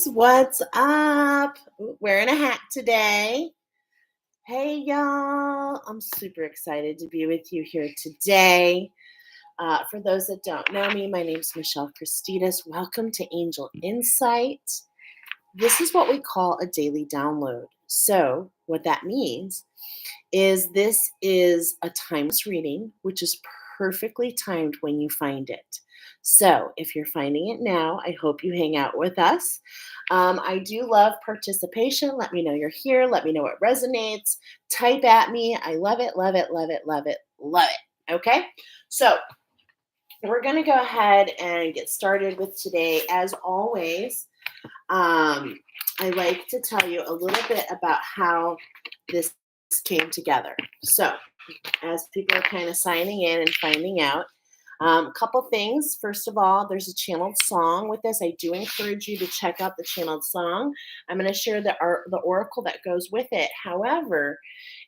What's up? Wearing a hat today. Hey, y'all. I'm super excited to be with you here today. For those that don't know me, my name's Michelle Christides. Welcome to Angel Insight. This is what we call a daily download. So, what that means is this is a timeless reading, which is perfectly timed when you find it. So, if you're finding it now, I hope you hang out with us. I do love participation. Let me know you're here. Let me know what resonates. Type at me. I love it, love it, love it, love it, love it. Okay? So, we're going to go ahead and get started with today. As always, I like to tell you a little bit about how this came together. So, as people are kind of signing in and finding out, a couple things. First of all, there's a channeled song with this. I do encourage you to check out the channeled song. I'm going to share the oracle that goes with it. However,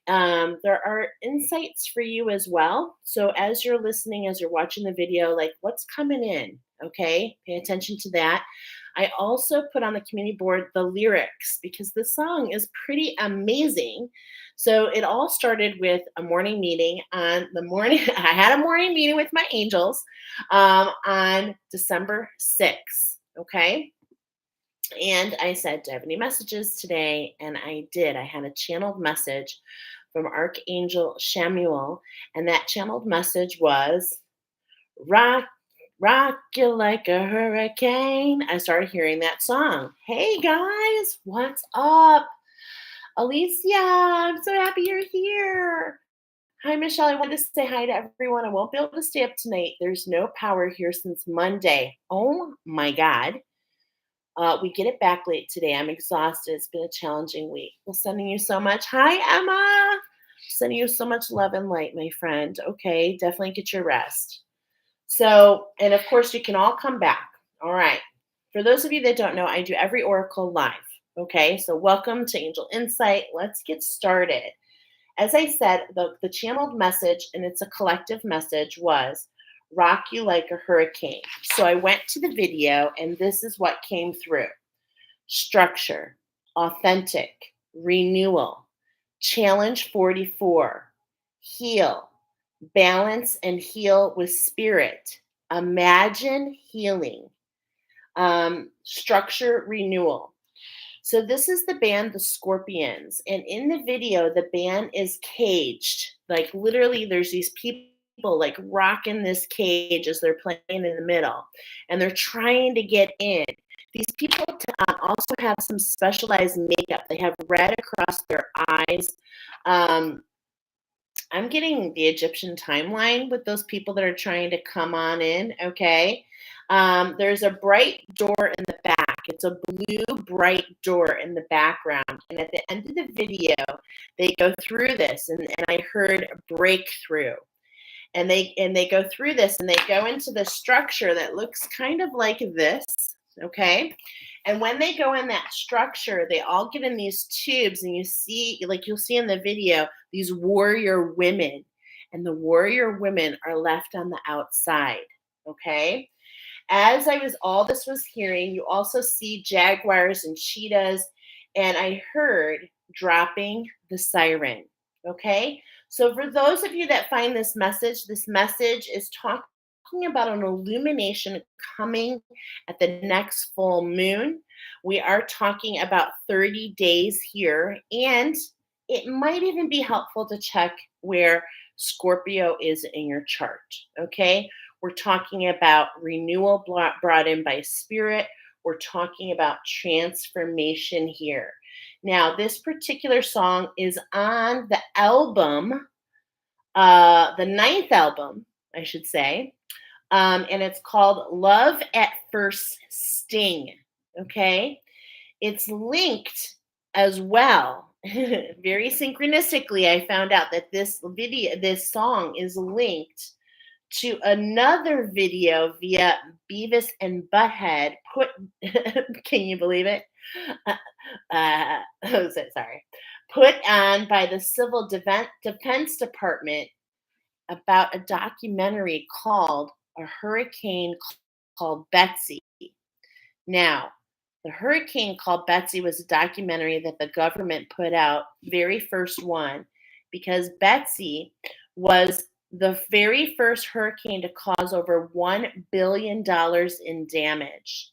there are insights for you as well. So as you're listening, as you're watching the video, like what's coming in, okay? Pay attention to that. I also put on the community board the lyrics because the song is pretty amazing. So it all started with a morning meeting on the morning. I had a morning meeting with my angels on December 6th, okay? And I said, do I have any messages today? And I did. I had a channeled message from Archangel Chamuel. And that channeled message was, rock, rock you like a hurricane. I started hearing that song. Hey guys, what's up? Alicia, I'm so happy you're here. Hi, Michelle. I wanted to say hi to everyone. I won't be able to stay up tonight. There's no power here since Monday. Oh my God. We get it back late today. I'm exhausted. It's been a challenging week. Well, sending you so much. Hi, Emma. Sending you so much love and light, my friend. Okay, definitely get your rest. So, and of course, you can all come back. All right. For those of you that don't know, I do every oracle live. Okay, so welcome to Angel Insight. Let's get started. As I said, the channeled message, and it's a collective message, was rock you like a hurricane. So I went to the video, and this is what came through. Structure, authentic, renewal, challenge 44, heal, balance and heal with spirit, imagine healing, structure renewal. So this is the band, the Scorpions. And in the video, the band is caged. Like literally there's these people like rocking this cage as they're playing in the middle. And they're trying to get in. These people also have some specialized makeup. They have red across their eyes. I'm getting the Egyptian timeline with those people that are trying to come on in, okay? There's a bright door in the back. It's a blue bright door in the background. And at the end of the video, they go through this, and I heard breakthrough. And they go through this, and they go into the structure that looks kind of like this, okay? And when they go in that structure, they all get in these tubes, and you see, like you'll see in the video, these warrior women. And the warrior women are left on the outside, okay? As all this was hearing, you also see jaguars and cheetahs, and I heard dropping the siren, okay? So for those of you that find this message is talking about an illumination coming at the next full moon. We are talking about 30 days here, and it might even be helpful to check where Scorpio is in your chart, okay? We're talking about renewal brought in by spirit. We're talking about transformation here. Now, this particular song is on the album, the ninth album, I should say, and it's called Love at First Sting, okay? It's linked as well. Very synchronistically, I found out that this song is linked to another video via Beavis and Butthead. Can you believe it? Sorry. Put on by the Civil Defense Department about a documentary called A Hurricane Called Betsy. Now, The hurricane called Betsy was a documentary that the government put out, very first one, because Betsy was the very first hurricane to cause over $1 billion in damage.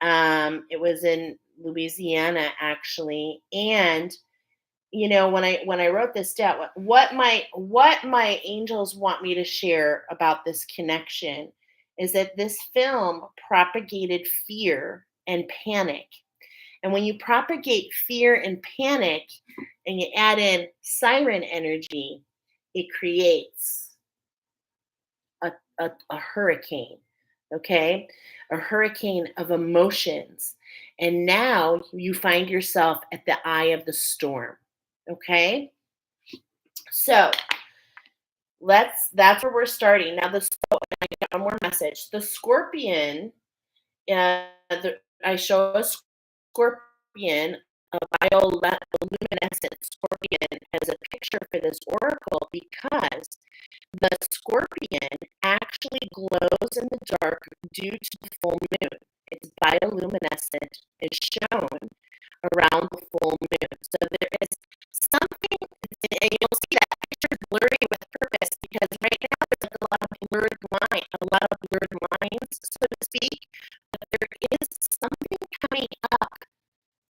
It was in Louisiana, actually, and when I wrote this down, what my angels want me to share about this connection is that this film propagated fear and panic. And when you propagate fear and panic and you add in siren energy, it creates a hurricane, okay? A hurricane of emotions. And now you find yourself at the eye of the storm, okay? So that's where we're starting. Now, I got one more message. The scorpion, I show a scorpion, a bioluminescent scorpion, as a picture for this oracle because the scorpion actually glows in the dark due to the full moon. Its bioluminescent is shown around the full moon. So there is something, and you'll see that picture blurry with purpose because right now there's like a lot of blurred lines, so to speak. But there is something coming up,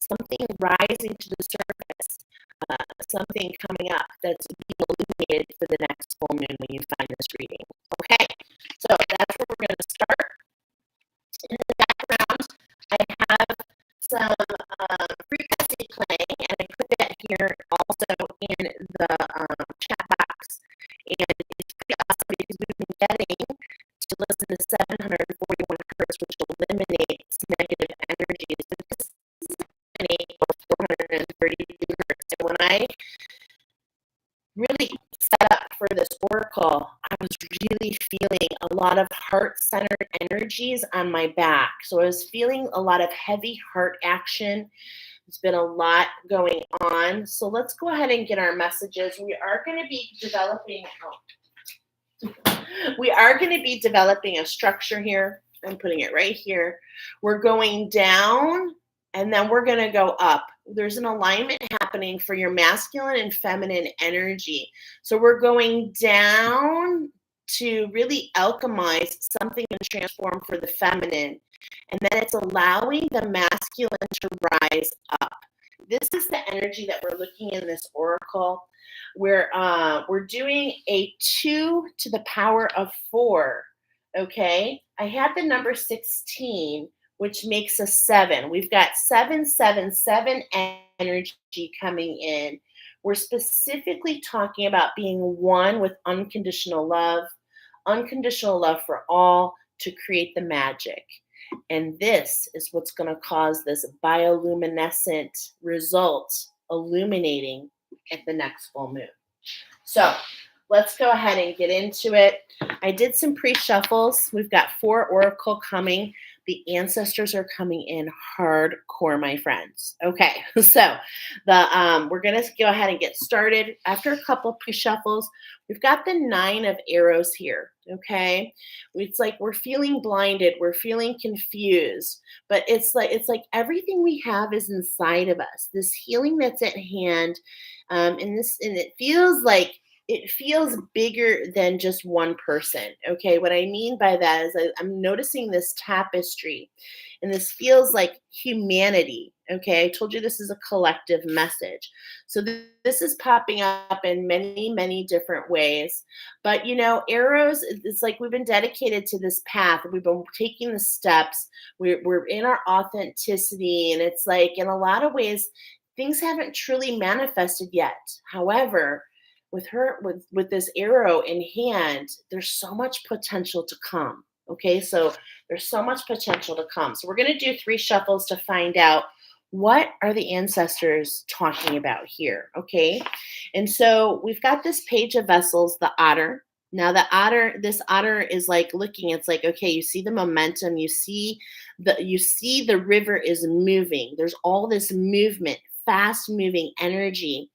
something rising to the surface, something coming up that's being illuminated for the next full moon when you find this reading. Okay, so that's where we're going to start. In the background, I have some frequency playing, and I put that here also in the chat box. And it's pretty awesome because we've been getting to listen to 741 hertz, which eliminates negative energies. But this is 430 hertz. And when I really set up for this oracle, I was really feeling a lot of heart-centered energies on my back. So I was feeling a lot of heavy heart action. There's been a lot going on. So let's go ahead and get our messages. We are going to be developing a structure here. I'm putting it right here. We're going down and then we're going to go up. There's an alignment happening for your masculine and feminine energy. So we're going down to really alchemize something and transform for the feminine. And then it's allowing the masculine to rise up. This is the energy that we're looking in this oracle. We're doing a 2 to the power of 4. Okay, I had the number 16, which makes a 7. We've got 777 energy coming in. We're specifically talking about being one with unconditional love for all to create the magic. And this is what's going to cause this bioluminescent result illuminating at the next full moon. So let's go ahead and get into it. I did some pre-shuffles. We've got 4 oracle coming. The ancestors are coming in hardcore, my friends. Okay, so we're going to go ahead and get started. After a couple pre-shuffles, we've got the 9 of arrows here, okay? It's like we're feeling blinded. We're feeling confused. But it's like everything we have is inside of us. This healing that's at hand, and it feels bigger than just one person. Okay, what I mean by that is I'm noticing this tapestry, and this feels like humanity. Okay, I told you this is a collective message. So this is popping up in many, many different ways. But arrows, it's like we've been dedicated to this path. We've been taking the steps. We're in our authenticity, and it's like in a lot of ways, things haven't truly manifested yet. However, with this arrow in hand, there's so much potential to come. Okay, so there's so much potential to come. So we're going to do 3 shuffles to find out what are the ancestors talking about here. Okay, and so we've got this page of vessels, the otter. Now this otter is like looking. It's like, okay, you see the momentum. You see the river is moving. There's all this movement, fast moving energy.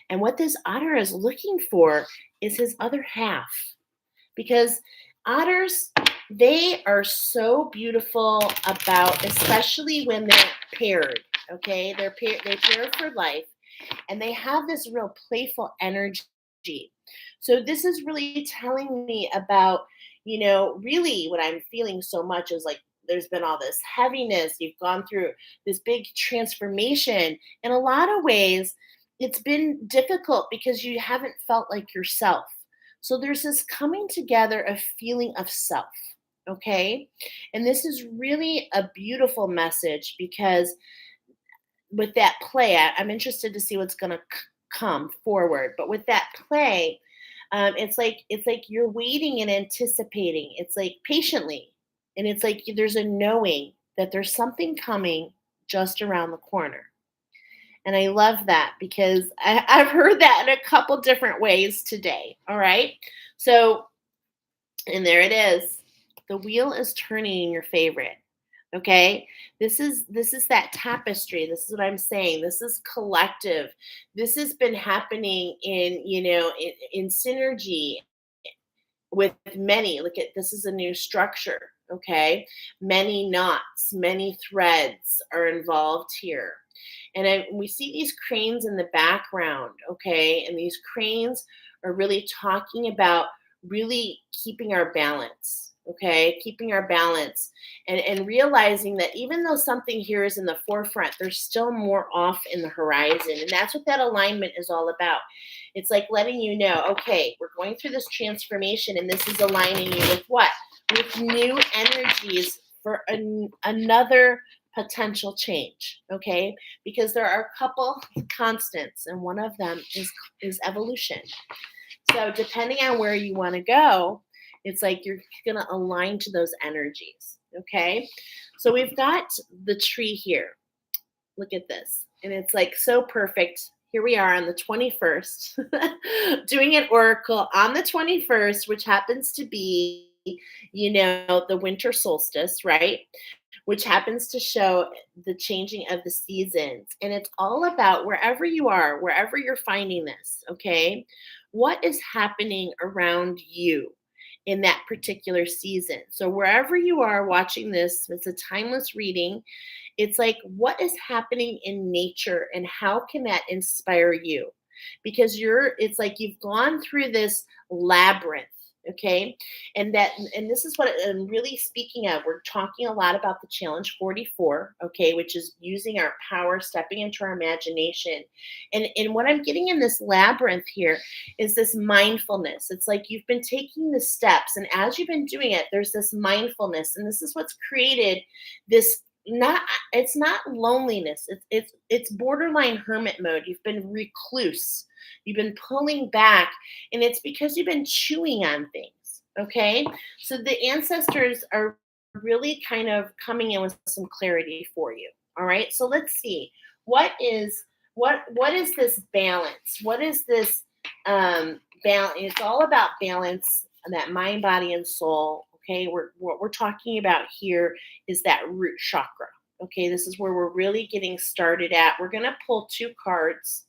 And what this otter is looking for is his other half, because otters They are so beautiful about, especially when they're paired. Okay, they pair for life, and they have this real playful energy. So this is really telling me about, really what I'm feeling so much is like there's been all this heaviness. You've gone through this big transformation. In a lot of ways, it's been difficult because you haven't felt like yourself. So there's this coming together of feeling of self. Okay. And this is really a beautiful message because with that play, I'm interested to see what's going to come forward. But with that play, it's like you're waiting and anticipating. It's like patiently, and it's like there's a knowing that there's something coming just around the corner. And I love that because I've heard that in a couple different ways today. All right, so and there it is. The wheel is turning in your favorite. Okay? This is that tapestry. This is what I'm saying. This is collective. This has been happening in synergy with many. Look at this is a new structure. Okay? Many knots, many threads are involved here. And we see these cranes in the background, okay? And these cranes are really talking about really keeping our balance, okay? Keeping our balance and realizing that even though something here is in the forefront, there's still more off in the horizon. And that's what that alignment is all about. It's like letting you know, okay, we're going through this transformation and this is aligning you with what? With new energies for another potential change, okay? Because there are a couple constants and one of them is evolution. So depending on where you want to go, it's like you're going to align to those energies, okay? So we've got the tree here. Look at this. And it's like so perfect. Here we are on the 21st, doing an oracle on the 21st, which happens to be, the winter solstice, right? Which happens to show the changing of the seasons. And it's all about wherever you are, wherever you're finding this, okay? What is happening around you in that particular season? So, wherever you are watching this, it's a timeless reading. It's like, what is happening in nature and how can that inspire you? Because it's like you've gone through this labyrinth, okay? And this is what I'm really speaking of. We're talking a lot about the challenge 44, okay, which is using our power, stepping into our imagination. And what I'm getting in this labyrinth here is this mindfulness. It's like you've been taking the steps, and as you've been doing it, there's this mindfulness, and this is what's created this not it's not loneliness. It's borderline hermit mode. You've been recluse. You've been pulling back, and it's because you've been chewing on things. Okay? So the ancestors are really kind of coming in with some clarity for you. All right? So let's see. What is this balance? What is this balance? It's all about balance, that mind, body, and soul. Okay, what we're talking about here is that root chakra. Okay, this is where we're really getting started at. We're going to pull two cards.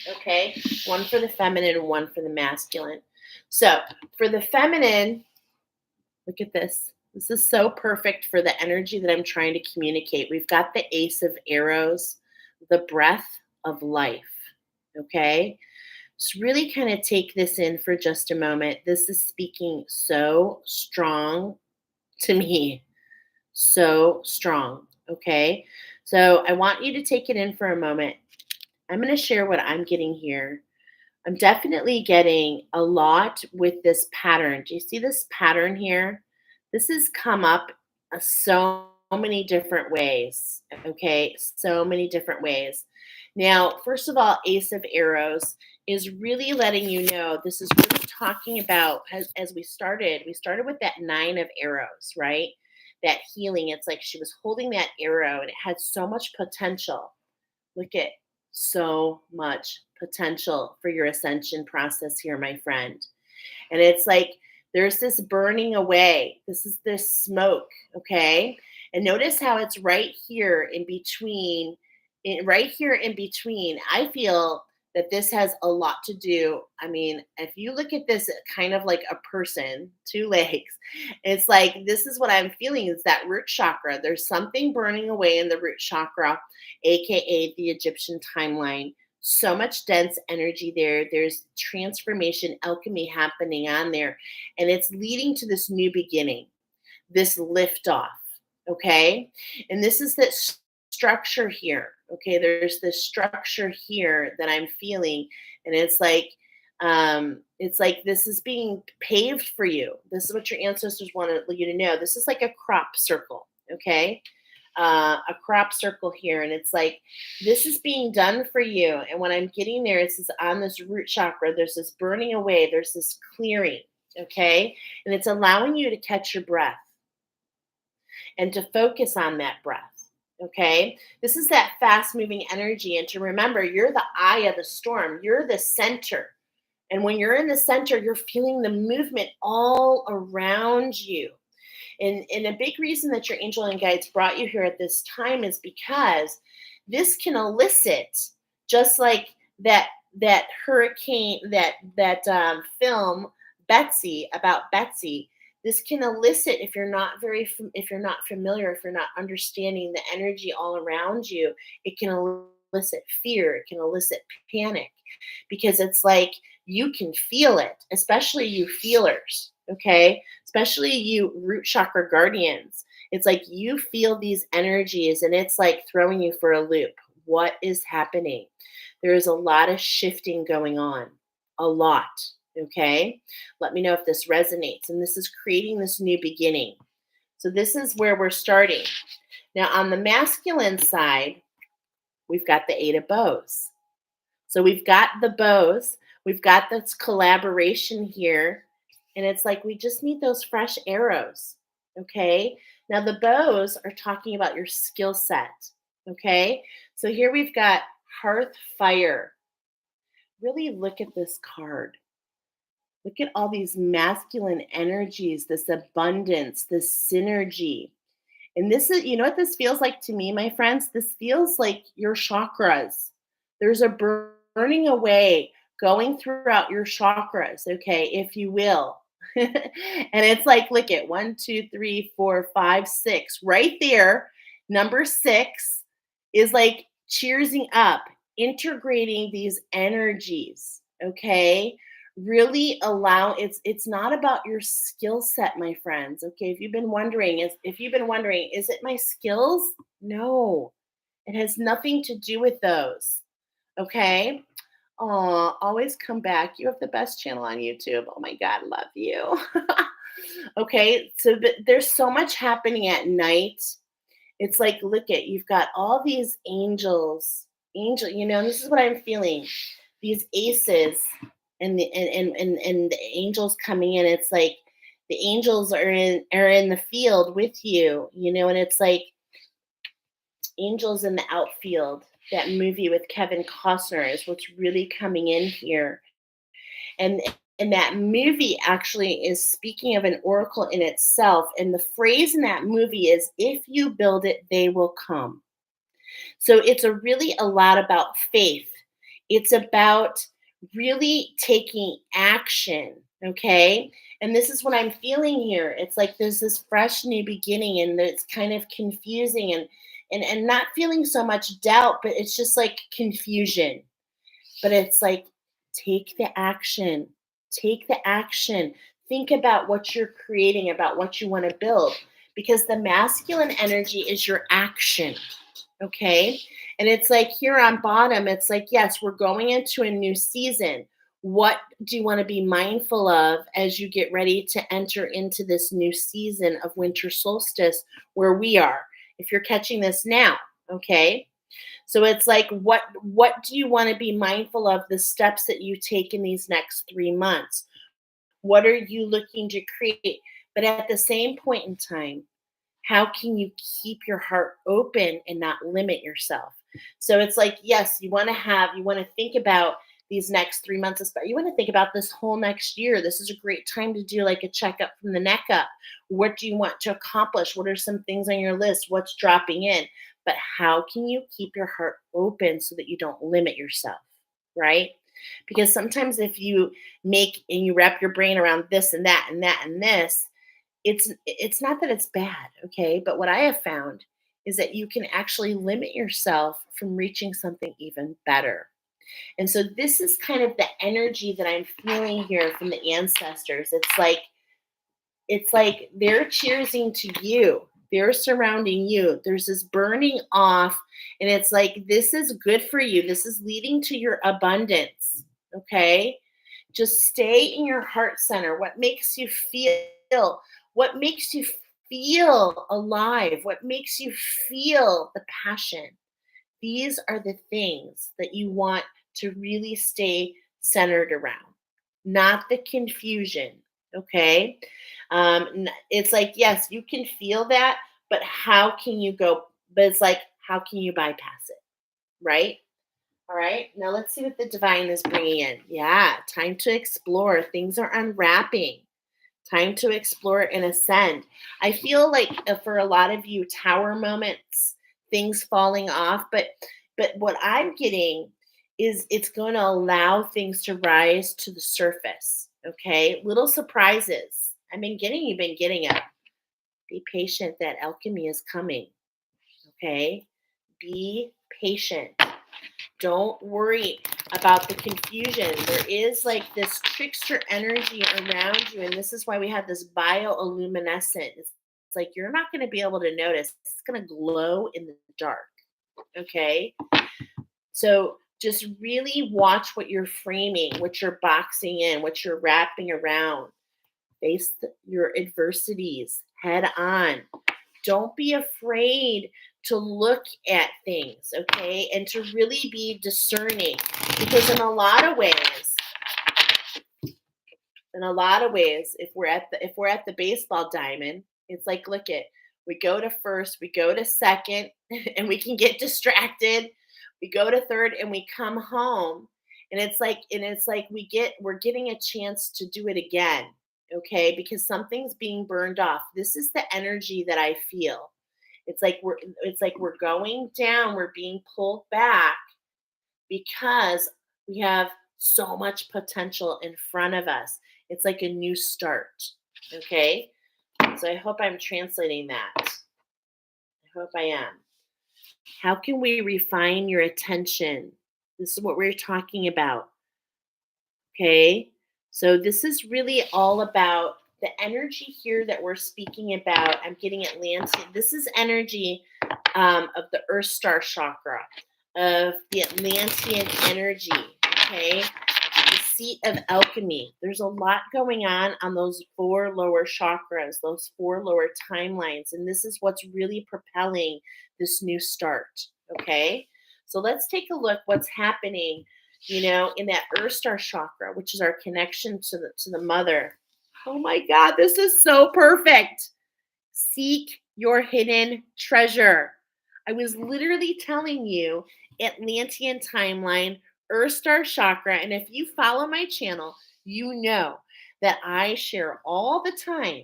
Okay, one for the feminine and one for the masculine. So for the feminine, look at this. This is so perfect for the energy that I'm trying to communicate. We've got the Ace of Arrows, the breath of life. Okay, so really kind of take this in for just a moment. This is speaking so strong to me. So strong. Okay. So I want you to take it in for a moment. I'm going to share what I'm getting here. I'm definitely getting a lot with this pattern. Do you see this pattern here? This has come up so many different ways. Okay. So many different ways. Now, first of all, Ace of Arrows is really letting you know this is really talking about as we started with that 9 of Arrows, right? That healing. It's like she was holding that arrow and it had so much potential. Look at so much potential for your ascension process here, my friend. And it's like there's this burning away. This is this smoke, okay? And notice how it's right here in between. Right here in between, I feel that this has a lot to do. I mean, if you look at this kind of like a person, two legs, it's like this is what I'm feeling is that root chakra. There's something burning away in the root chakra, aka the Egyptian timeline. So much dense energy there. There's transformation, alchemy happening on there, and it's leading to this new beginning, this liftoff. Okay. And this is this structure here. Okay. There's this structure here that I'm feeling. And it's like this is being paved for you. This is what your ancestors wanted you to know. This is like a crop circle. Okay. A crop circle here. And it's like, this is being done for you. And when I'm getting there, it's this, on this root chakra, there's this burning away, there's this clearing. Okay. And it's allowing you to catch your breath and to focus on that breath. Okay. This is that fast moving energy. And to remember, you're the eye of the storm, you're the center. And when you're in the center, you're feeling the movement all around you. And a big reason that your angel and guides brought you here at this time is because this can elicit, just like that hurricane, film Betsy, about Betsy. This can elicit, if you're not if you're not familiar, if you're not understanding the energy all around you, it can elicit fear, it can elicit panic, because it's like you can feel it, especially you feelers, okay? Especially you root chakra guardians. It's like you feel these energies and it's like throwing you for a loop. What is happening? There is a lot of shifting going on, a lot, okay? Let me know if this resonates. And this is creating this new beginning. So this is where we're starting. Now, on the masculine side, we've got the Eight of Bows. So we've got the bows, we've got this collaboration here, and it's like we just need those fresh arrows, okay? Now the bows are talking about your skill set, okay? So here we've got hearth fire. Really look at this card. Look at all these masculine energies, this abundance, this synergy. And this is, you know what this feels like to me, my friends? This feels like your chakras. There's a burning away going throughout your chakras, okay, if you will. And it's like, look at 1, 2, 3, 4, 5, 6. Right there, number 6 is like cheersing up, integrating these energies, okay? Really allow, it's not about your skill set, my friends. Okay, if you've been wondering, is it my skills? No, it has nothing to do with those. Okay. Oh, always come back. You have the best channel on YouTube. Oh my God, love you. Okay, so there's so much happening at night. It's like, look at, you've got all these angels, and this is what I'm feeling. These aces and the angels coming in. It's like the angels are in the field with you, and it's like angels in the outfield. That movie with Kevin Costner is what's really coming in here. And and that movie actually is speaking of an oracle in itself. And the phrase in that movie is, if you build it, they will come. So it's really a lot about faith. It's about really taking action. Okay. And this is what I'm feeling here. It's like there's this fresh new beginning, and it's kind of confusing, and not feeling so much doubt, but it's just like confusion. But it's like, take the action. Take the action. Think about what you're creating, about what you want to build, because the masculine energy is your action. Okay. And it's like here on bottom, it's like, yes, we're going into a new season. What do you want to be mindful of as you get ready to enter into this new season of winter solstice where we are? If you're catching this now, okay? So it's like, what do you want to be mindful of, the steps that you take in these next 3 months? What are you looking to create? But at the same point in time, how can you keep your heart open and not limit yourself? So it's like, yes, you want to think about these next 3 months, but you want to think about this whole next year. This is a great time to do like a checkup from the neck up. What do you want to accomplish? What are some things on your list? What's dropping in? But how can you keep your heart open so that you don't limit yourself, right? Because sometimes if you make and you wrap your brain around this and that and that and this, it's not that it's bad, okay? But what I have found is that you can actually limit yourself from reaching something even better. And so this is kind of the energy that I'm feeling here from the ancestors. It's like they're cheersing to you. They're surrounding you. There's this burning off, and it's like, this is good for you. This is leading to your abundance. Okay. Just stay in your heart center. What makes you feel? What makes you feel alive? What makes you feel the passion? These are the things that you want to really stay centered around, not the confusion. Okay. It's like, yes, you can feel that, but how can you go? But it's like, how can you bypass it? Right. All right. Now let's see what the divine is bringing in. Yeah. Time to explore. Things are unwrapping. Time to explore and ascend. I feel like for a lot of you, tower moments, things falling off, but what I'm getting is it's going to allow things to rise to the surface. Okay, little surprises. You've been getting it. Be patient. That alchemy is coming. Okay, be patient. Don't worry about the confusion. There is like this trickster energy around you. And this is why we have this bioluminescent. It's like you're not going to be able to notice. It's going to glow in the dark. Okay. So just really watch what you're framing, what you're boxing in, what you're wrapping around. Face your adversities head on. Don't be afraid to look at things, okay? And to really be discerning. Because in a lot of ways, if we're at the baseball diamond, it's like, look at, we go to first, we go to second, and we can get distracted. We go to third and we come home. And it's like we're getting a chance to do it again. Okay, because something's being burned off. This is the energy that I feel. It's like we're going down, we're being pulled back because we have so much potential in front of us. It's like a new start. Okay? So I hope I'm translating that. I hope I am. How can we refine your attention? This is what we're talking about. Okay? So this is really all about the energy here that we're speaking about. I'm getting Atlantean. This is energy of the Earth Star chakra, of the Atlantean energy. Okay? The seat of alchemy. There's a lot going on those four lower chakras, those four lower timelines. And this is what's really propelling this new start. Okay? So let's take a look what's happening, in that Earth Star chakra, which is our connection to the mother. Oh my God, this is so perfect. Seek your hidden treasure. I was literally telling you Atlantean timeline, Earth Star chakra, and if you follow my channel, you know that I share all the time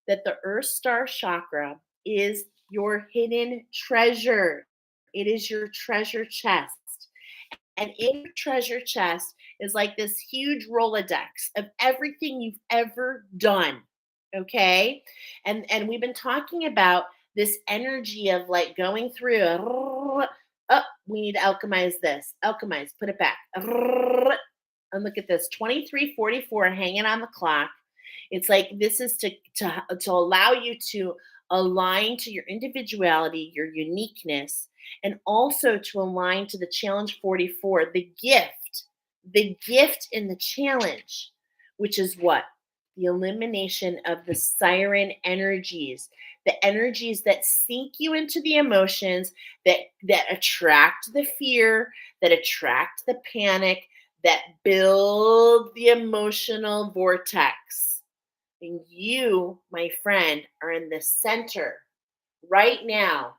that the Earth Star chakra is your hidden treasure. It is your treasure chest. And in your treasure chest is like this huge Rolodex of everything you've ever done. Okay. And we've been talking about this energy of like going through we need to alchemize this. Alchemize, put it back. And look at this 2344 hanging on the clock. It's like this is to allow you to align to your individuality, your uniqueness, and also to align to the challenge 44, the gift in the challenge, which is what? The elimination of the siren energies, the energies that sink you into the emotions, that attract the fear, that attract the panic, that build the emotional vortex. And you, my friend, are in the center right now,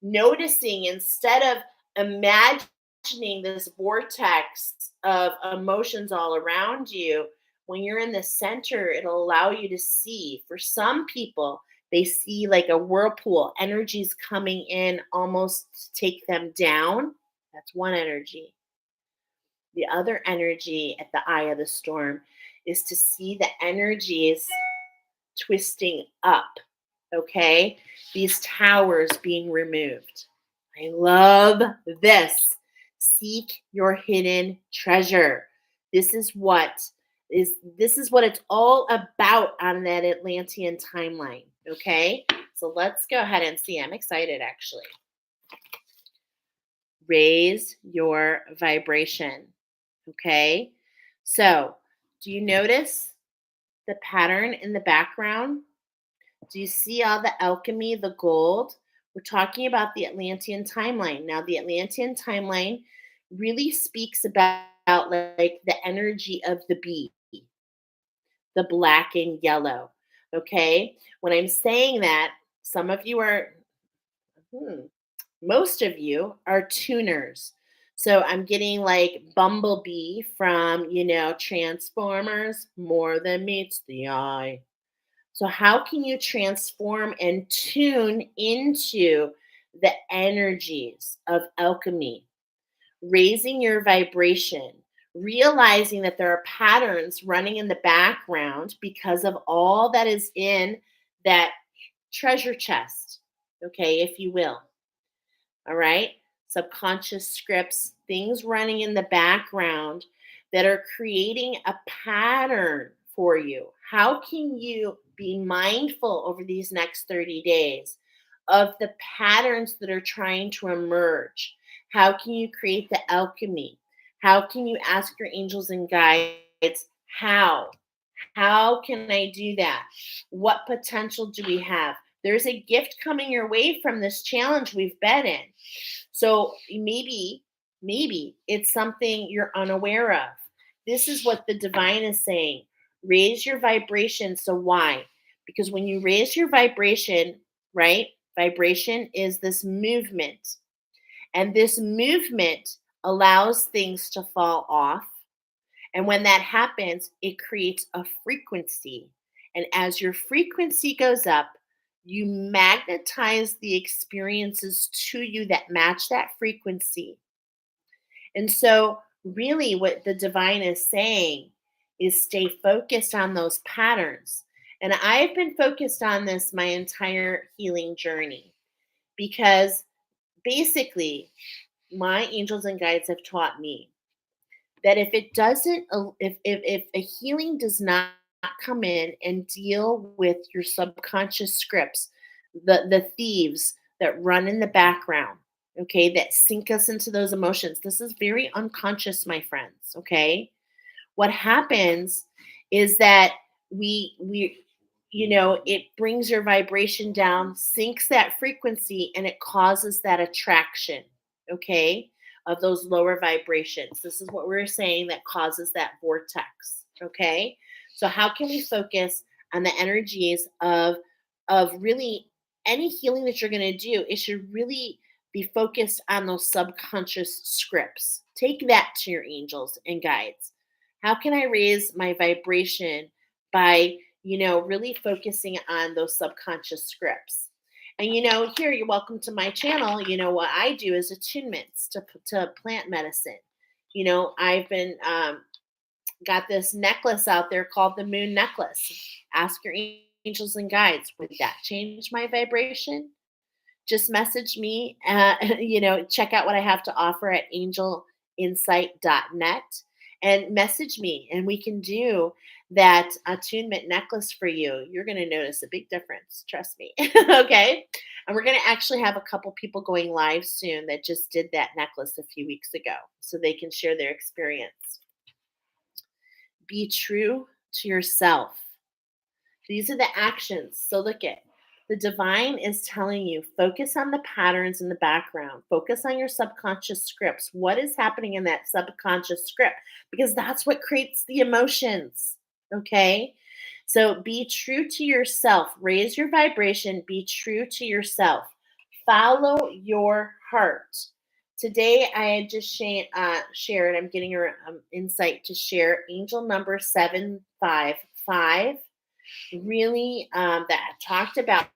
noticing instead of imagining this vortex of emotions all around you. When you're in the center, it'll allow you to see. For some people, they see like a whirlpool, energies coming in almost to take them down. That's one energy. The other energy at the eye of the storm is to see the energies twisting up, okay? These towers being removed. I love this. Seek your hidden treasure. This is what this is what it's all about on that Atlantean timeline, okay? So let's go ahead and see. I'm excited actually. Raise your vibration, okay? So, do you notice the pattern in the background? Do you see all the alchemy, the gold? We're talking about the Atlantean timeline. Now, the Atlantean timeline really speaks about like the energy of the bee, the black and yellow. Okay. When I'm saying that, some of you are, hmm, most of you are tuners. So I'm getting like Bumblebee from, Transformers, more than meets the eye. So, how can you transform and tune into the energies of alchemy? Raising your vibration, realizing that there are patterns running in the background because of all that is in that treasure chest, okay, if you will. All right. Subconscious scripts, things running in the background that are creating a pattern for you. How can you be mindful over these next 30 days of the patterns that are trying to emerge? How can you create the alchemy? How can you ask your angels and guides, how? How can I do that? What potential do we have? There's a gift coming your way from this challenge we've been in. So maybe it's something you're unaware of. This is what the divine is saying. Raise your vibration. So why? Because when you raise your vibration, right? Vibration is this movement. And this movement allows things to fall off. And when that happens, it creates a frequency. And as your frequency goes up, you magnetize the experiences to you that match that frequency. And so, really, what the divine is saying is stay focused on those patterns. And I've been focused on this my entire healing journey because basically, my angels and guides have taught me that if it doesn't if a healing does not come in and deal with your subconscious scripts, the thieves that run in the background, okay, that sink us into those emotions, this is very unconscious, my friends, okay. What happens is that we it brings your vibration down, sinks that frequency, and it causes that attraction, okay, of those lower vibrations. This is what we're saying that causes that vortex, okay. So how can we focus on the energies of really any healing that you're going to do? It should really be focused on those subconscious scripts. Take that to your angels and guides. How can I raise my vibration by, really focusing on those subconscious scripts? And here, you're welcome to my channel. What I do is attunements to plant medicine. I've been got this necklace out there called the moon necklace. Ask your angels and guides, would that change my vibration? Just message me. Check out what I have to offer at angelinsight.net and message me, and we can do that attunement necklace for you. You're going to notice a big difference. Trust me. Okay. And we're going to actually have a couple people going live soon that just did that necklace a few weeks ago so they can share their experience. Be true to yourself. These are the actions. So look at the divine is telling you focus on the patterns in the background. Focus on your subconscious scripts. What is happening in that subconscious script? Because that's what creates the emotions. Okay? So be true to yourself. Raise your vibration. Be true to yourself. Follow your heart. Today, I had just shared, I'm getting your insight to share angel number 755, really that talked about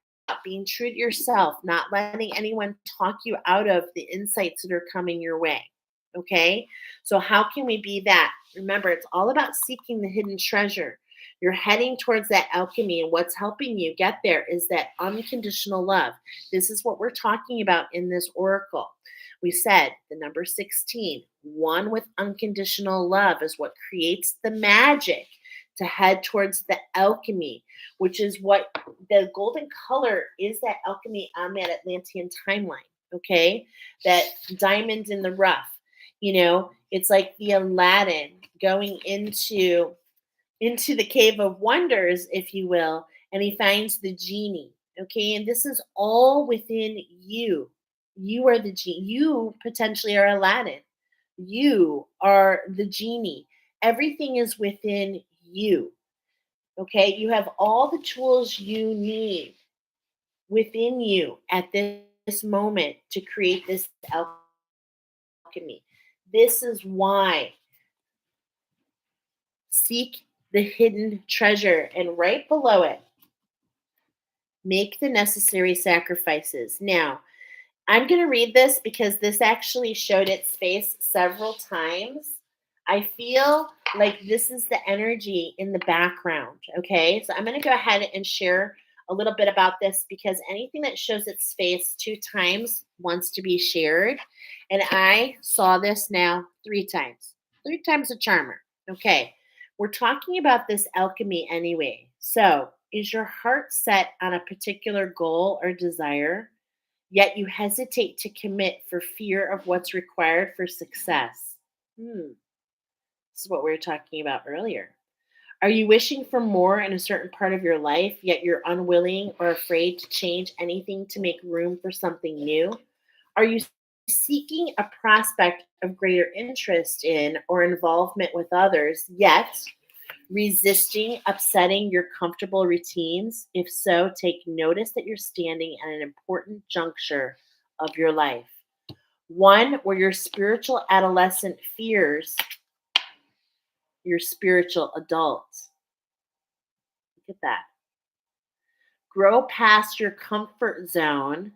being true to yourself, not letting anyone talk you out of the insights that are coming your way. Okay. So, how can we be that? Remember, it's all about seeking the hidden treasure. You're heading towards that alchemy, and what's helping you get there is that unconditional love. This is what we're talking about in this oracle. We said the number 16, one with unconditional love, is what creates the magic to head towards the alchemy, which is what the golden color is, that alchemy on that Atlantean timeline. Okay. That diamond in the rough. It's like the Aladdin going into the cave of wonders, if you will, and he finds the genie. Okay, and this is all within you. You are the genie. You potentially are Aladdin. You are the genie. Everything is within you. Okay, you have all the tools you need within you at this moment to create this alchemy. This is why seek the hidden treasure, and right below it, make the necessary sacrifices. Now, I'm going to read this because this actually showed its face several times. I feel like this is the energy in the background. Okay. So I'm going to go ahead and share a little bit about this because anything that shows its face 2 times wants to be shared. And I saw this now 3 times. 3 times a charmer. Okay. We're talking about this alchemy anyway. So, is your heart set on a particular goal or desire? Yet you hesitate to commit for fear of what's required for success. This is what we were talking about earlier. Are you wishing for more in a certain part of your life, yet you're unwilling or afraid to change anything to make room for something new? Are you seeking a prospect of greater interest in or involvement with others, yet resisting upsetting your comfortable routines? If so, take notice that you're standing at an important juncture of your life. One where your spiritual adolescent fears your spiritual adult. Look at that. Grow past your comfort zone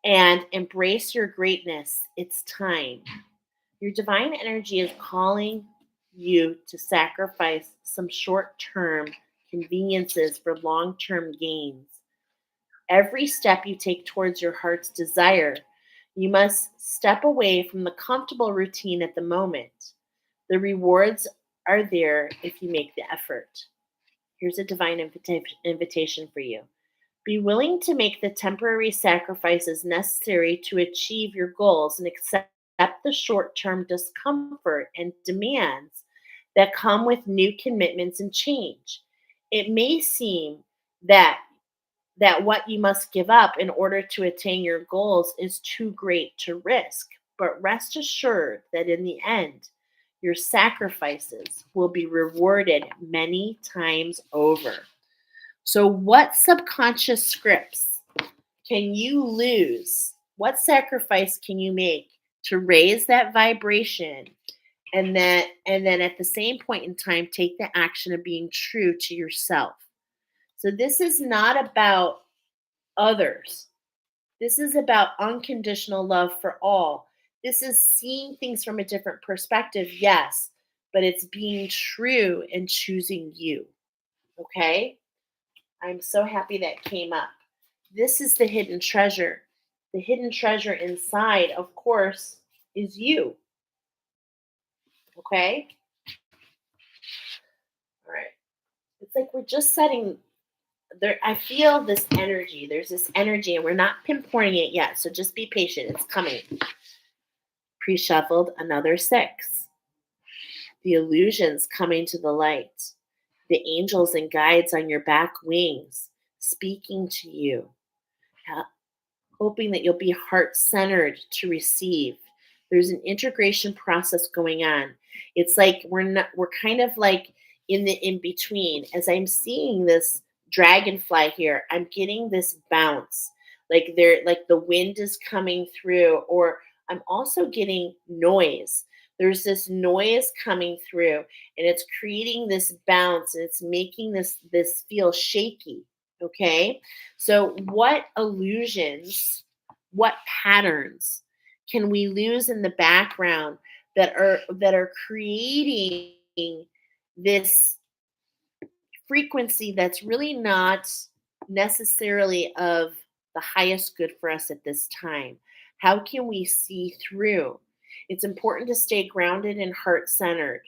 and embrace your greatness. It's time. Your divine energy is calling you to sacrifice some short term conveniences for long term gains. Every step you take towards your heart's desire, you must step away from the comfortable routine at the moment. The rewards are there if you make the effort. Here's a divine invitation for you. Be willing to make the temporary sacrifices necessary to achieve your goals and accept the short term discomfort and demands that come with new commitments and change. It may seem that what you must give up in order to attain your goals is too great to risk, but rest assured that in the end, your sacrifices will be rewarded many times over. So, what subconscious scripts can you lose? What sacrifice can you make to raise that vibration, and then at the same point in time take the action of being true to yourself? So this is not about others. This is about unconditional love for all. This is seeing things from a different perspective, yes, but it's being true and choosing you. Okay? I'm so happy that came up. This is the hidden treasure. The hidden treasure inside, of course, is you. Okay? All right. It's like we're just setting there. I feel this energy. There's this energy, and we're not pinpointing it yet. So just be patient. It's coming. Pre shuffled another 6. The illusions coming to the light. The angels and guides on your back wings speaking to you, hoping that you'll be heart centered to receive. There's an integration process going on. It's like we're kind of like in the in between. As I'm seeing this dragonfly here, I'm getting this bounce. Like the wind is coming through, or I'm also getting noise. There's this noise coming through, and it's creating this bounce, and it's making this feel shaky. Okay? So, what illusions, what patterns can we lose in the background that are creating this frequency that's really not necessarily of the highest good for us at this time? How can we see through? It's important to stay grounded and heart centered.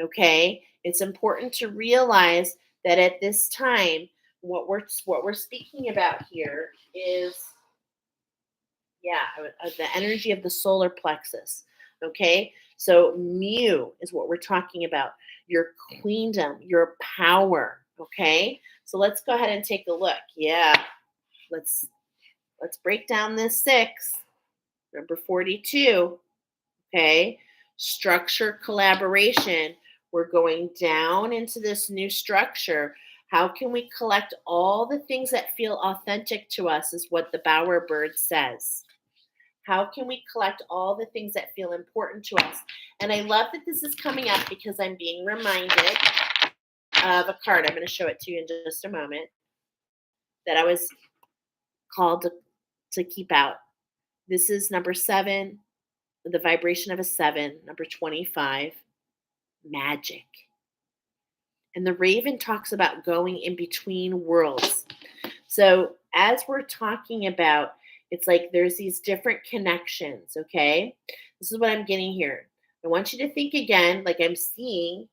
Okay? It's important to realize that at this time, what we're speaking about here is, yeah, the energy of the solar plexus. Okay? So mu is what we're talking about. Your queendom, your power. Okay? So let's go ahead and take a look. Yeah. Let's let's break down this 6. Number 42. Okay? Structure collaboration. We're going down into this new structure. How can we collect all the things that feel authentic to us, is what the bowerbird says. How can we collect all the things that feel important to us? And I love that this is coming up because I'm being reminded of a card. I'm going to show it to you in just a moment, that I was called to keep out. This is number 7, the vibration of a 7, number 25, magic. And the raven talks about going in between worlds. So as we're talking about, it's like there's these different connections, okay? This is what I'm getting here. I want you to think again, like I'm seeing,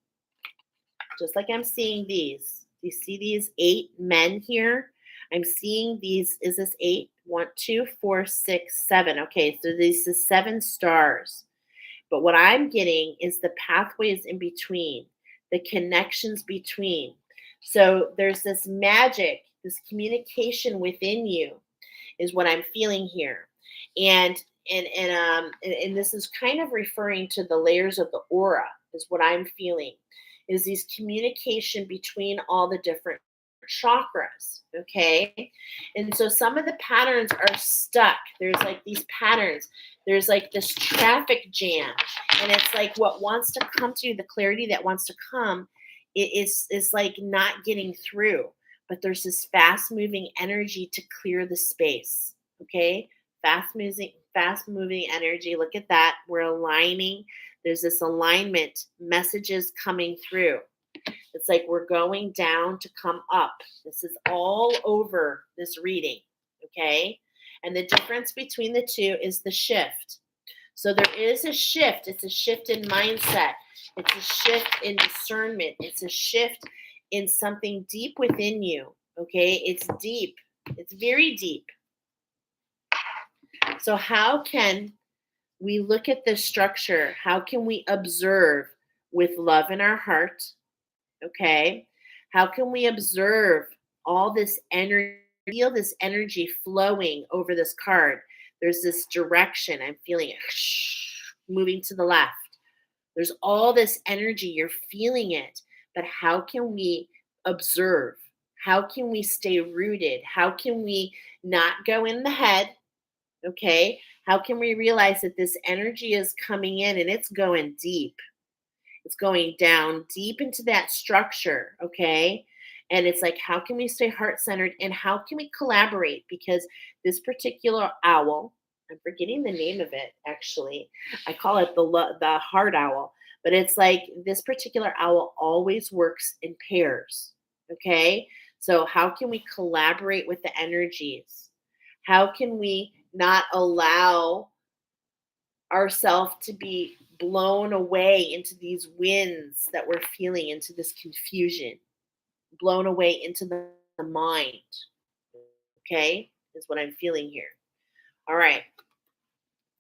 just like I'm seeing these. You see these 8 men here? I'm seeing these, is this 8? 1, 2, 4, 6, 7. Okay, so this is 7 stars. But what I'm getting is the pathways in between, the connections between. So there's this magic, this communication within you is what I'm feeling here. And and this is kind of referring to the layers of the aura, is what I'm feeling. Is these communication between all the different chakras, okay? And so some of the patterns are stuck. There's like these patterns. There's like this traffic jam, and it's like what wants to come to you, the clarity that wants to come, is like not getting through. But there's this fast moving energy to clear the space. Okay, fast moving energy. Look at that. We're aligning. There's this alignment, messages coming through. It's like we're going down to come up. This is all over this reading. Okay, and the difference between the two is the shift. So there is a shift. It's a shift in mindset. It's a shift in discernment. It's a shift in something deep within you. Okay, it's deep. It's very deep. So how can we look at this structure? How can we observe with love in our heart? Okay, how can we observe all this energy? Feel this energy flowing over this card. There's this direction. I'm feeling it moving to the left. There's all this energy. You're feeling it. But how can we observe? How can we stay rooted? How can we not go in the head? Okay. How can we realize that this energy is coming in and it's going deep? It's going down deep into that structure. Okay. And it's like, how can we stay heart centered and how can we collaborate? Because this particular owl, I'm forgetting the name of it actually. I call it the heart owl, but it's like this particular owl always works in pairs. Okay, so how can we collaborate with the energies? How can we not allow ourselves to be blown away into these winds that we're feeling, into this confusion, blown away into the mind? Okay, is what I'm feeling here. All right.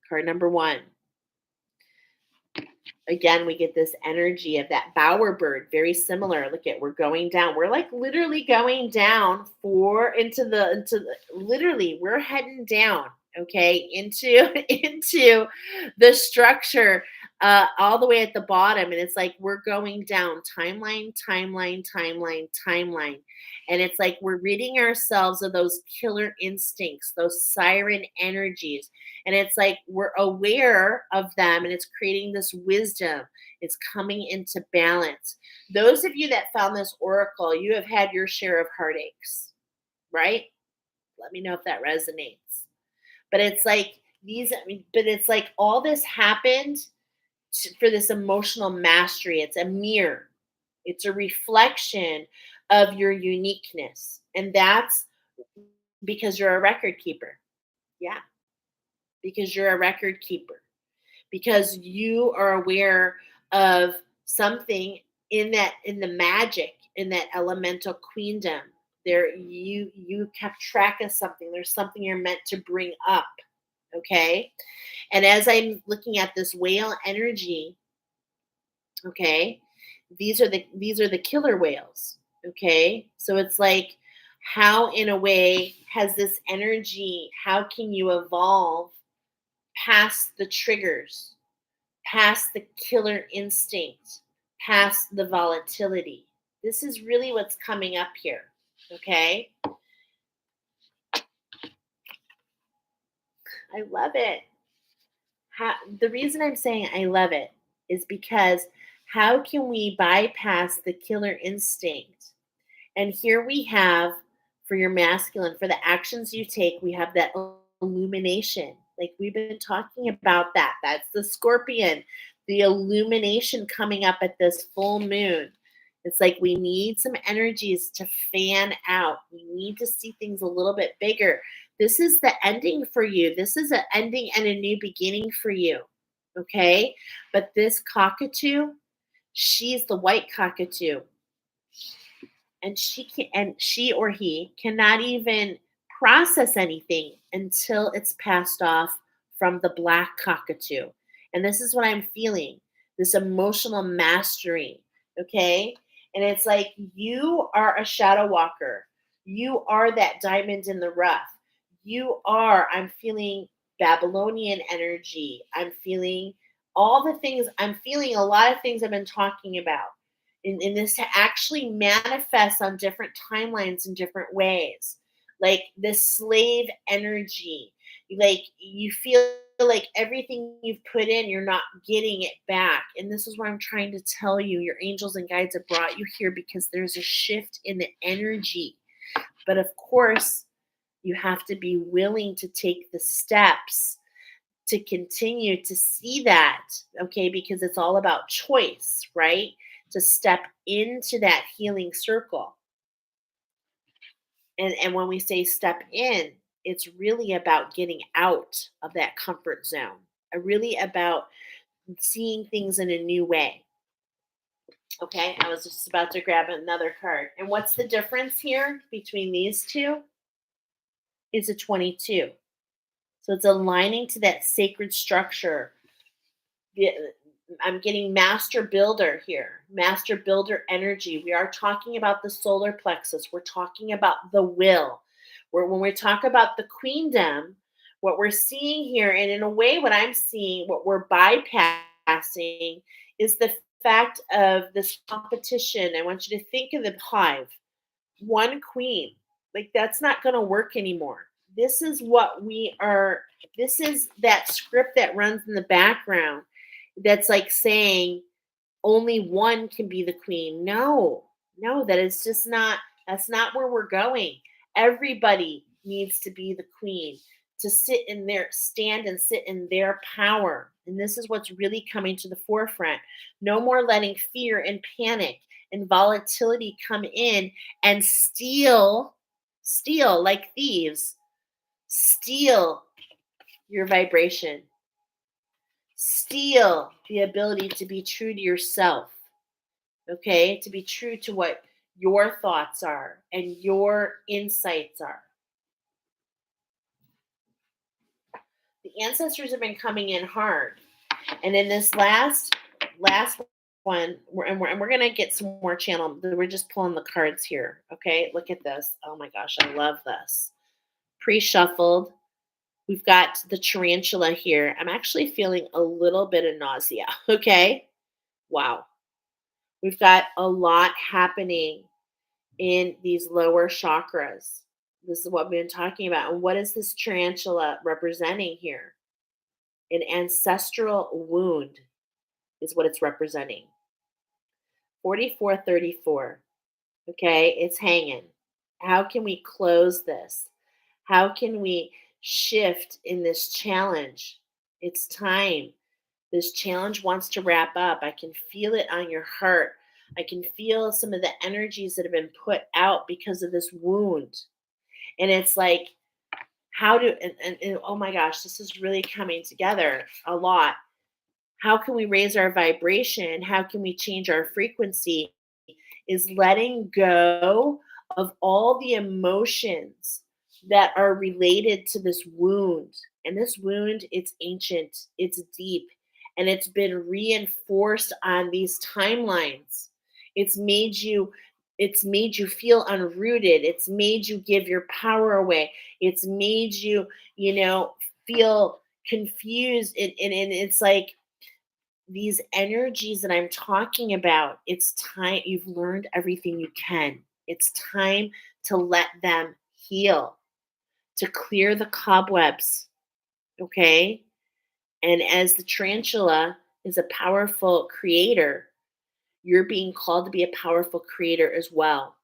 Card number 1. Again, we get this energy of that bowerbird, very similar. Look at, we're going down. We're like literally going down literally we're heading down, okay, into into the structure, all the way at the bottom. And it's like we're going down timeline, timeline, timeline, timeline. And it's like we're ridding ourselves of those killer instincts, those siren energies. And it's like we're aware of them and it's creating this wisdom. It's coming into balance. Those of you that found this oracle, you have had your share of heartaches, right? Let me know if that resonates. But it's like But it's like all this happened for this emotional mastery. It's a mirror. It's a reflection of your uniqueness. And that's because you're a record keeper. Yeah, because you're a record keeper. Because you are aware of something in the magic in that elemental queendom. There you kept track of something. There's something you're meant to bring up. Okay. And as I'm looking at this whale energy, okay, these are the killer whales. Okay. So it's like, how in a way has this energy, how can you evolve past the triggers, past the killer instinct, past the volatility? This is really what's coming up here. Okay. I love it. The reason I'm saying I love it is because how can we bypass the killer instinct? And here we have, for your masculine, for the actions you take, we have that illumination. Like we've been talking about that. That's the scorpion, the illumination coming up at this full moon. It's like we need some energies to fan out. We need to see things a little bit bigger. This is the ending for you. This is an ending and a new beginning for you. Okay? But this cockatoo, she's the white cockatoo, and she or he cannot even process anything until it's passed off from the black cockatoo. And this is what I'm feeling, this emotional mastery. Okay. And it's like, you are a shadow walker, you are that diamond in the rough. I'm feeling Babylonian energy. I'm feeling all the things. I'm feeling a lot of things I've been talking about. And this actually manifests on different timelines in different ways. Like this slave energy, like you feel like everything you've put in, you're not getting it back. And this is what I'm trying to tell you. Your angels and guides have brought you here because there's a shift in the energy. But of course, you have to be willing to take the steps to continue to see that, okay? Because it's all about choice, right? To step into that healing circle. And when we say step in, it's really about getting out of that comfort zone. Really about seeing things in a new way. Okay, I was just about to grab another card. And what's the difference here between these two? Is a 22. So it's aligning to that sacred structure. The, I'm getting master builder here, master builder energy. We are talking about the solar plexus. We're talking about the will. When we talk about the queendom, what we're seeing here, and in a way, what I'm seeing, what we're bypassing, is the fact of this competition. I want you to think of the hive, one queen. Like that's not going to work anymore. This is what we are. This is that script that runs in the background that's like saying only one can be the queen. No, no, that is just not, that's not where we're going. Everybody needs to be the queen, to sit in their, stand and sit in their power. And this is what's really coming to the forefront. No more letting fear and panic and volatility come in and steal like thieves, steal your vibration, steal the ability to be true to yourself, okay? To be true to what your thoughts are and your insights are. The ancestors have been coming in hard. And in this last one, we're going to get some more channel. We're just pulling the cards here, okay? Look at this. Oh my gosh, I love this. Pre-shuffled. We've got the tarantula here. I'm actually feeling a little bit of nausea, okay? Wow. We've got a lot happening in these lower chakras. This is what we've been talking about. And what is this tarantula representing here? An ancestral wound is what it's representing. 4434. Okay, it's hanging. How can we close this? How can we shift in this challenge. It's time. This challenge wants to wrap up. I can feel it on your heart. I can feel some of the energies that have been put out because of this wound. And it's like, how do, and oh my gosh, this is really coming together a lot. How can we raise our vibration? How can we change our frequency? Is letting go of all the emotions that are related to this wound. And this wound, it's ancient, it's deep, and it's been reinforced on these timelines. It's made you it's made you feel unrooted. It's made you give your power away. It's made you, feel confused. And it's like these energies that I'm talking about, it's time you've learned everything you can. It's time to let them heal, to clear the cobwebs, okay? And as the tarantula is a powerful creator, you're being called to be a powerful creator as well.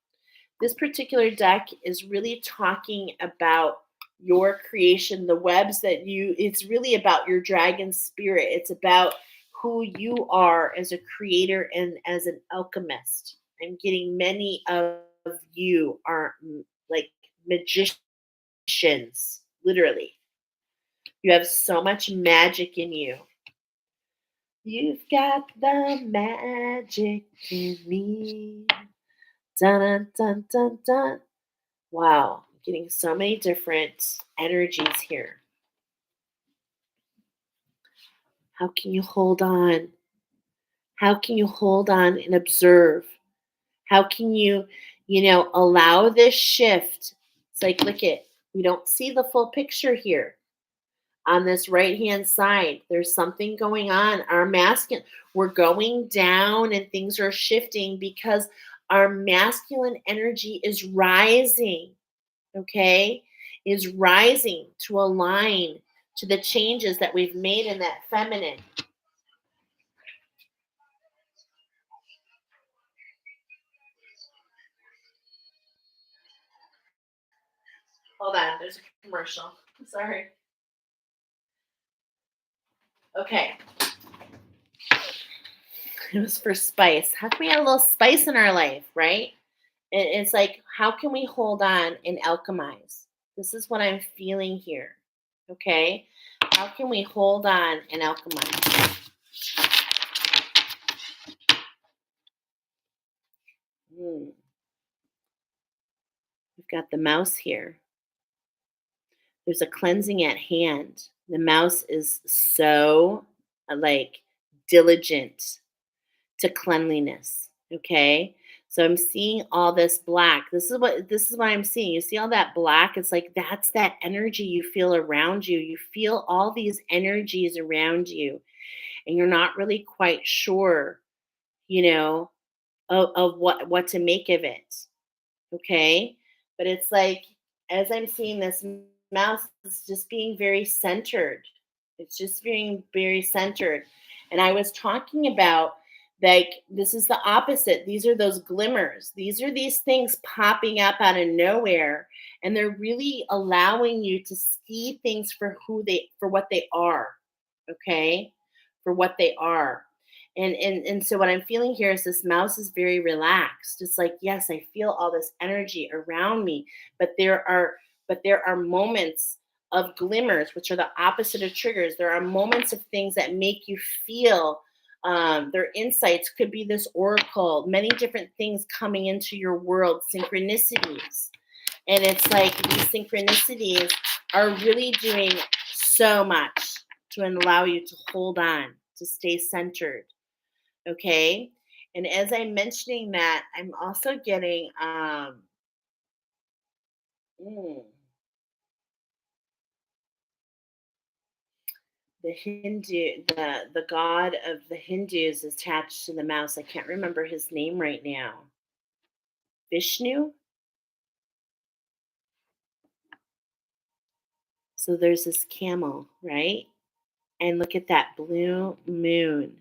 This particular deck is really talking about your creation, the webs that it's really about your dragon spirit. It's about who you are as a creator and as an alchemist. I'm getting many of you are like magicians, literally. You have so much magic in you. You've got the magic in me. Dun dun dun dun dun. Wow, I'm getting so many different energies here. How can you hold on? How can you hold on and observe? How can you, allow this shift? It's like, look it, we don't see the full picture here. On this right hand side, there's something going on. Our masculine, we're going down and things are shifting because our masculine energy is rising, okay? Is rising to align to the changes that we've made in that feminine. Hold on, there's a commercial. Sorry. Okay. It was for spice. How can we add a little spice in our life, right? And it's like, how can we hold on and alchemize? This is what I'm feeling here. Okay. How can we hold on and alchemize? Hmm. We've got the mouse here. There's a cleansing at hand. The mouse is so like diligent to cleanliness. Okay. So I'm seeing all this black. This is what I'm seeing. You see all that black? It's like that's that energy you feel around you. You feel all these energies around you, and you're not really quite sure, you know, of what to make of it. Okay. But it's like, as I'm seeing this mouse, it's just being very centered. It's just being very centered. And I was talking about, like, this is the opposite. These are those glimmers. These are these things popping up out of nowhere. And they're really allowing you to see things for what they are. Okay. For what they are. And so what I'm feeling here is this mouse is very relaxed. It's like, yes, I feel all this energy around me, but there are moments of glimmers, which are the opposite of triggers. There are moments of things that make you feel their insights. Could be this oracle, many different things coming into your world, synchronicities. And it's like these synchronicities are really doing so much to allow you to hold on, to stay centered. Okay. And as I'm mentioning that, I'm also getting mm, the god of the Hindus is attached to the mouse. I can't remember his name right now. Vishnu. So there's this camel, right? And look at that blue moon.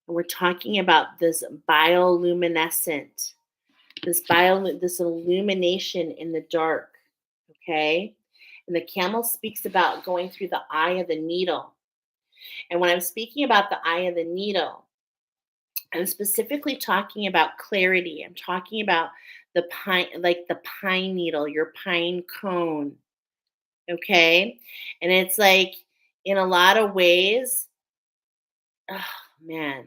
And we're talking about this bioluminescent, this illumination in the dark. Okay. And the camel speaks about going through the eye of the needle. And when I'm speaking about the eye of the needle, I'm specifically talking about clarity. I'm talking about the pine, like the pine needle, your pine cone. Okay. And it's like, in a lot of ways, oh man,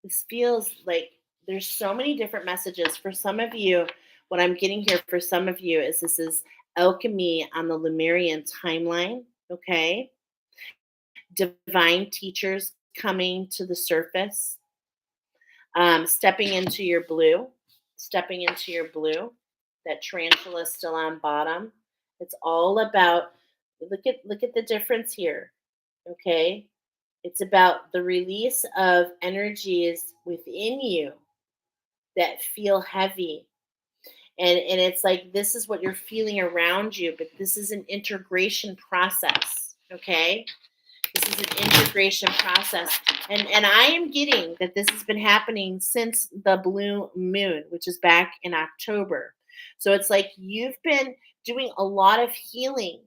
this feels like there's so many different messages. For some of you, what I'm getting here for some of you is this is alchemy on the Lemurian timeline. Okay. Divine teachers coming to the surface, stepping into your blue, stepping into your blue. That tarantula is still on bottom. It's all about, look at the difference here. Okay. It's about the release of energies within you that feel heavy. And it's like this is what you're feeling around you, but this is an integration process. Okay. This is an integration process. And I am getting that this has been happening since the blue moon, which is back in October. So it's like you've been doing a lot of healing.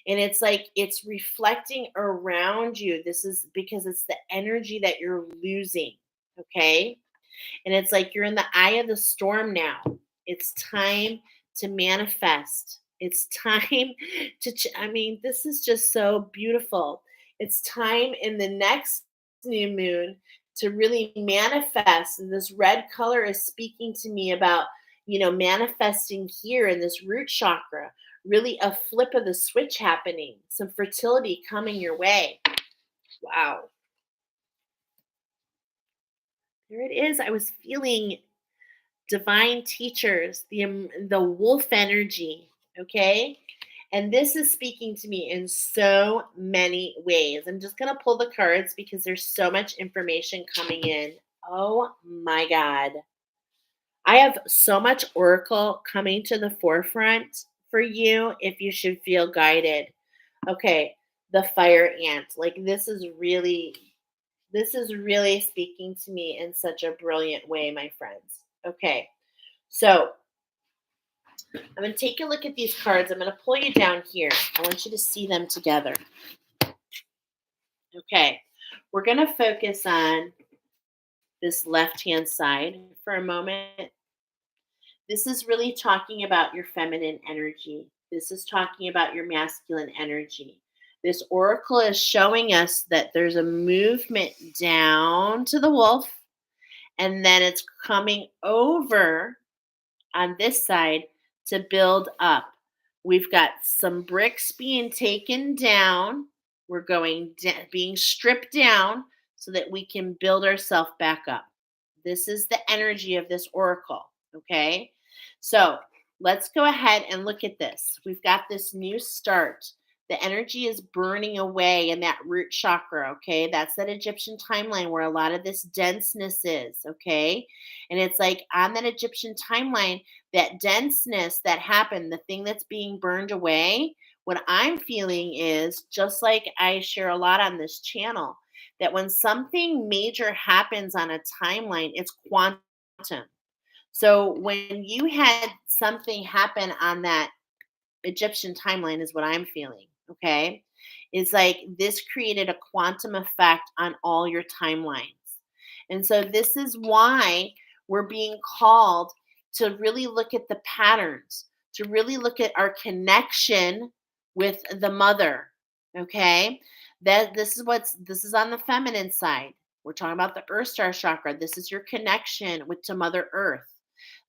And it's like it's reflecting around you. This is because it's the energy that you're losing. Okay. And it's like you're in the eye of the storm now. It's time to manifest. It's time I mean, this is just so beautiful. It's time in the next new moon to really manifest. And this red color is speaking to me about, manifesting here in this root chakra, really a flip of the switch happening, some fertility coming your way. Wow. There it is. I was feeling divine teachers, the wolf energy, okay? And this is speaking to me in so many ways. I'm just going to pull the cards because there's so much information coming in. Oh my God. I have so much oracle coming to the forefront for you if you should feel guided. Okay, the fire ant. Like this is really speaking to me in such a brilliant way, my friends. Okay. So I'm going to take a look at these cards. I'm going to pull you down here. I want you to see them together. Okay. We're going to focus on this left-hand side for a moment. This is really talking about your feminine energy. This is talking about your masculine energy. This oracle is showing us that there's a movement down to the wolf, and then it's coming over on this side to build up. We've got some bricks being taken down. We're being stripped down so that we can build ourselves back up. This is the energy of this oracle. Okay. So let's go ahead and look at this. We've got this new start. The energy is burning away in that root chakra. Okay. That's that Egyptian timeline where a lot of this denseness is. Okay. And it's like on that Egyptian timeline, that denseness that happened, the thing that's being burned away, what I'm feeling is just like I share a lot on this channel, that when something major happens on a timeline, it's quantum. So when you had something happen on that Egyptian timeline, is what I'm feeling. Okay. It's like this created a quantum effect on all your timelines. And so this is why we're being called to really look at the patterns, to really look at our connection with the mother. Okay. This is on the feminine side. We're talking about the Earth Star chakra. This is your connection with to Mother Earth.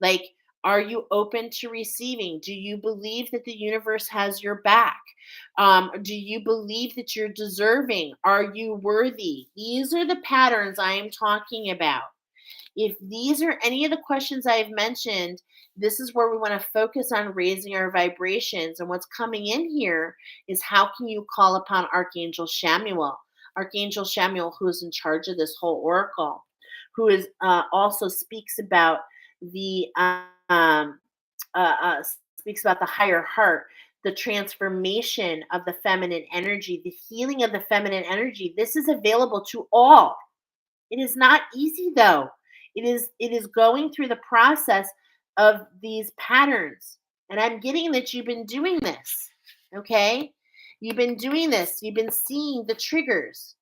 Like, are you open to receiving? Do you believe that the universe has your back? Do you believe that you're deserving? Are you worthy? These are the patterns I am talking about. If these are any of the questions I've mentioned, this is where we want to focus on raising our vibrations. And what's coming in here is how can you call upon Archangel Chamuel? Archangel Chamuel, who is in charge of this whole oracle, who is also speaks about the speaks about the higher heart, the transformation of the feminine energy, the healing of the feminine energy. This is available to all. It is not easy though. It is going through the process of these patterns. And I'm getting that you've been doing this. Okay? You've been doing this. You've been seeing the triggers.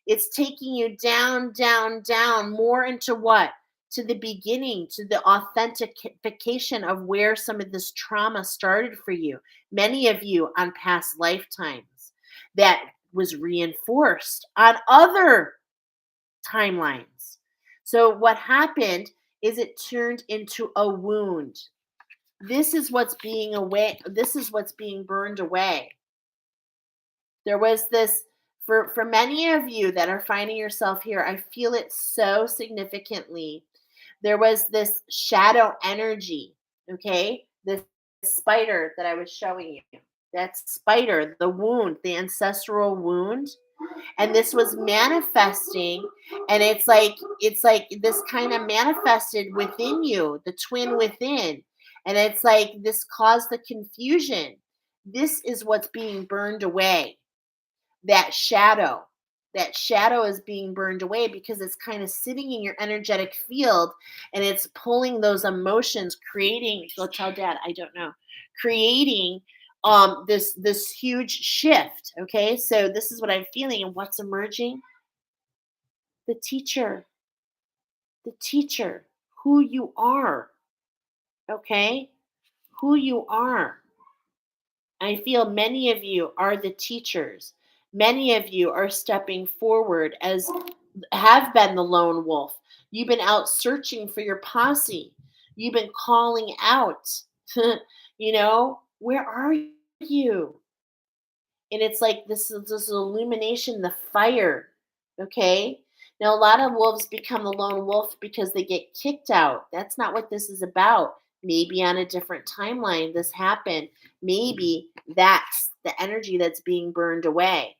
It's taking you down, down, down, more into what? To the beginning, to the authentication of where some of this trauma started for you. Many of you on past lifetimes that was reinforced on other timelines. So what happened is it turned into a wound. This is what's being away. This is what's being burned away. There was this for many of you that are finding yourself here, I feel it so significantly. There was this shadow energy, okay? This spider that I was showing you. That spider, the wound, the ancestral wound, and this was manifesting, and it's like this kind of manifested within you, the twin within, and it's like this caused the confusion. This is what's being burned away. That shadow that shadow is being burned away because it's kind of sitting in your energetic field, and it's pulling those emotions, creating, go tell dad, I don't know, creating this huge shift. Okay, so this is what I'm feeling, and what's emerging: the teacher, who you are. Okay, who you are. I feel many of you are the teachers. Many of you are stepping forward as have been the lone wolf. You've been out searching for your posse. You've been calling out. Where are you? And it's like this illumination, the fire. Okay. Now, a lot of wolves become the lone wolf because they get kicked out. That's not what this is about. Maybe on a different timeline this happened. Maybe that's the energy that's being burned away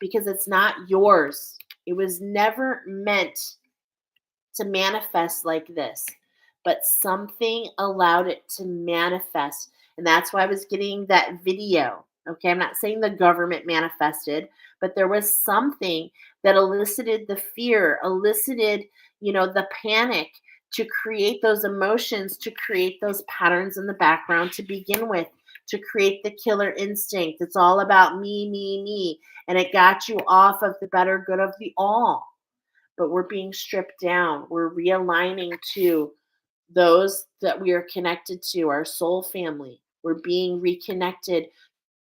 because it's not yours. It was never meant to manifest like this, but something allowed it to manifest. And that's why I was getting that video. Okay, I'm not saying the government manifested, but there was something that elicited the fear, elicited, the panic, to create those emotions, to create those patterns in the background to begin with, to create the killer instinct. It's all about me, me, me. And it got you off of the better good of the all. But we're being stripped down. We're realigning to those that we are connected to, our soul family. We're being reconnected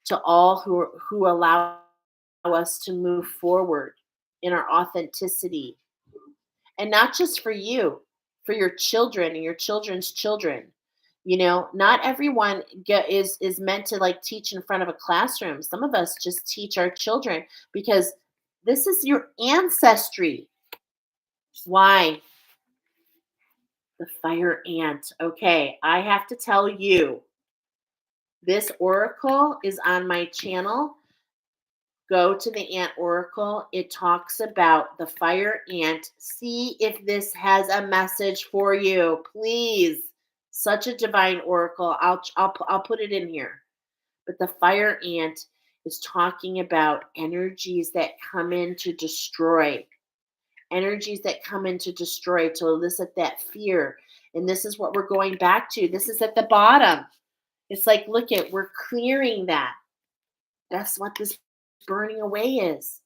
to all who allow us to move forward in our authenticity. And not just for you, for your children and your children's children. Not everyone is meant to like teach in front of a classroom. Some of us just teach our children because this is your ancestry. Why? The fire ant. Okay, I have to tell you, this oracle is on my channel. Go to the ant oracle. It talks about the fire ant. See if this has a message for you, please. Such a divine oracle. I'll put it in here. But the fire ant is talking about energies that come in to destroy. Energies that come in to destroy, to elicit that fear. And this is what we're going back to. This is at the bottom. It's like, look at, we're clearing that. That's what this burning away is.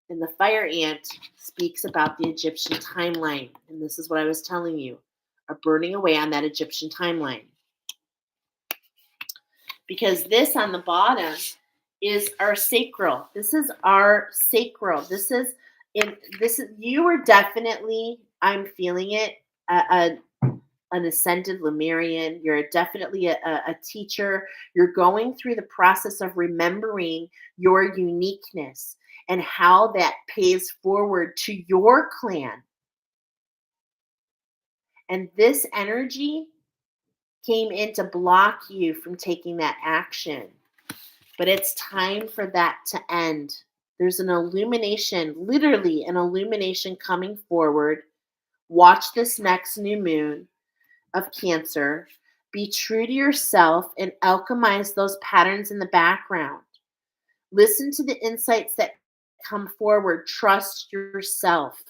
And the fire ant speaks about the Egyptian timeline. And this is what I was telling you, a burning away on that Egyptian timeline. Because this on the bottom is our sacral. This is our sacral. You are definitely, I'm feeling it, an ascended Lemurian. You're definitely a teacher. You're going through the process of remembering your uniqueness and how that pays forward to your clan. And this energy came in to block you from taking that action. But it's time for that to end. There's an illumination, literally an illumination coming forward. Watch this next new moon of Cancer. Be true to yourself and alchemize those patterns in the background. Listen to the insights that come forward. Trust yourself.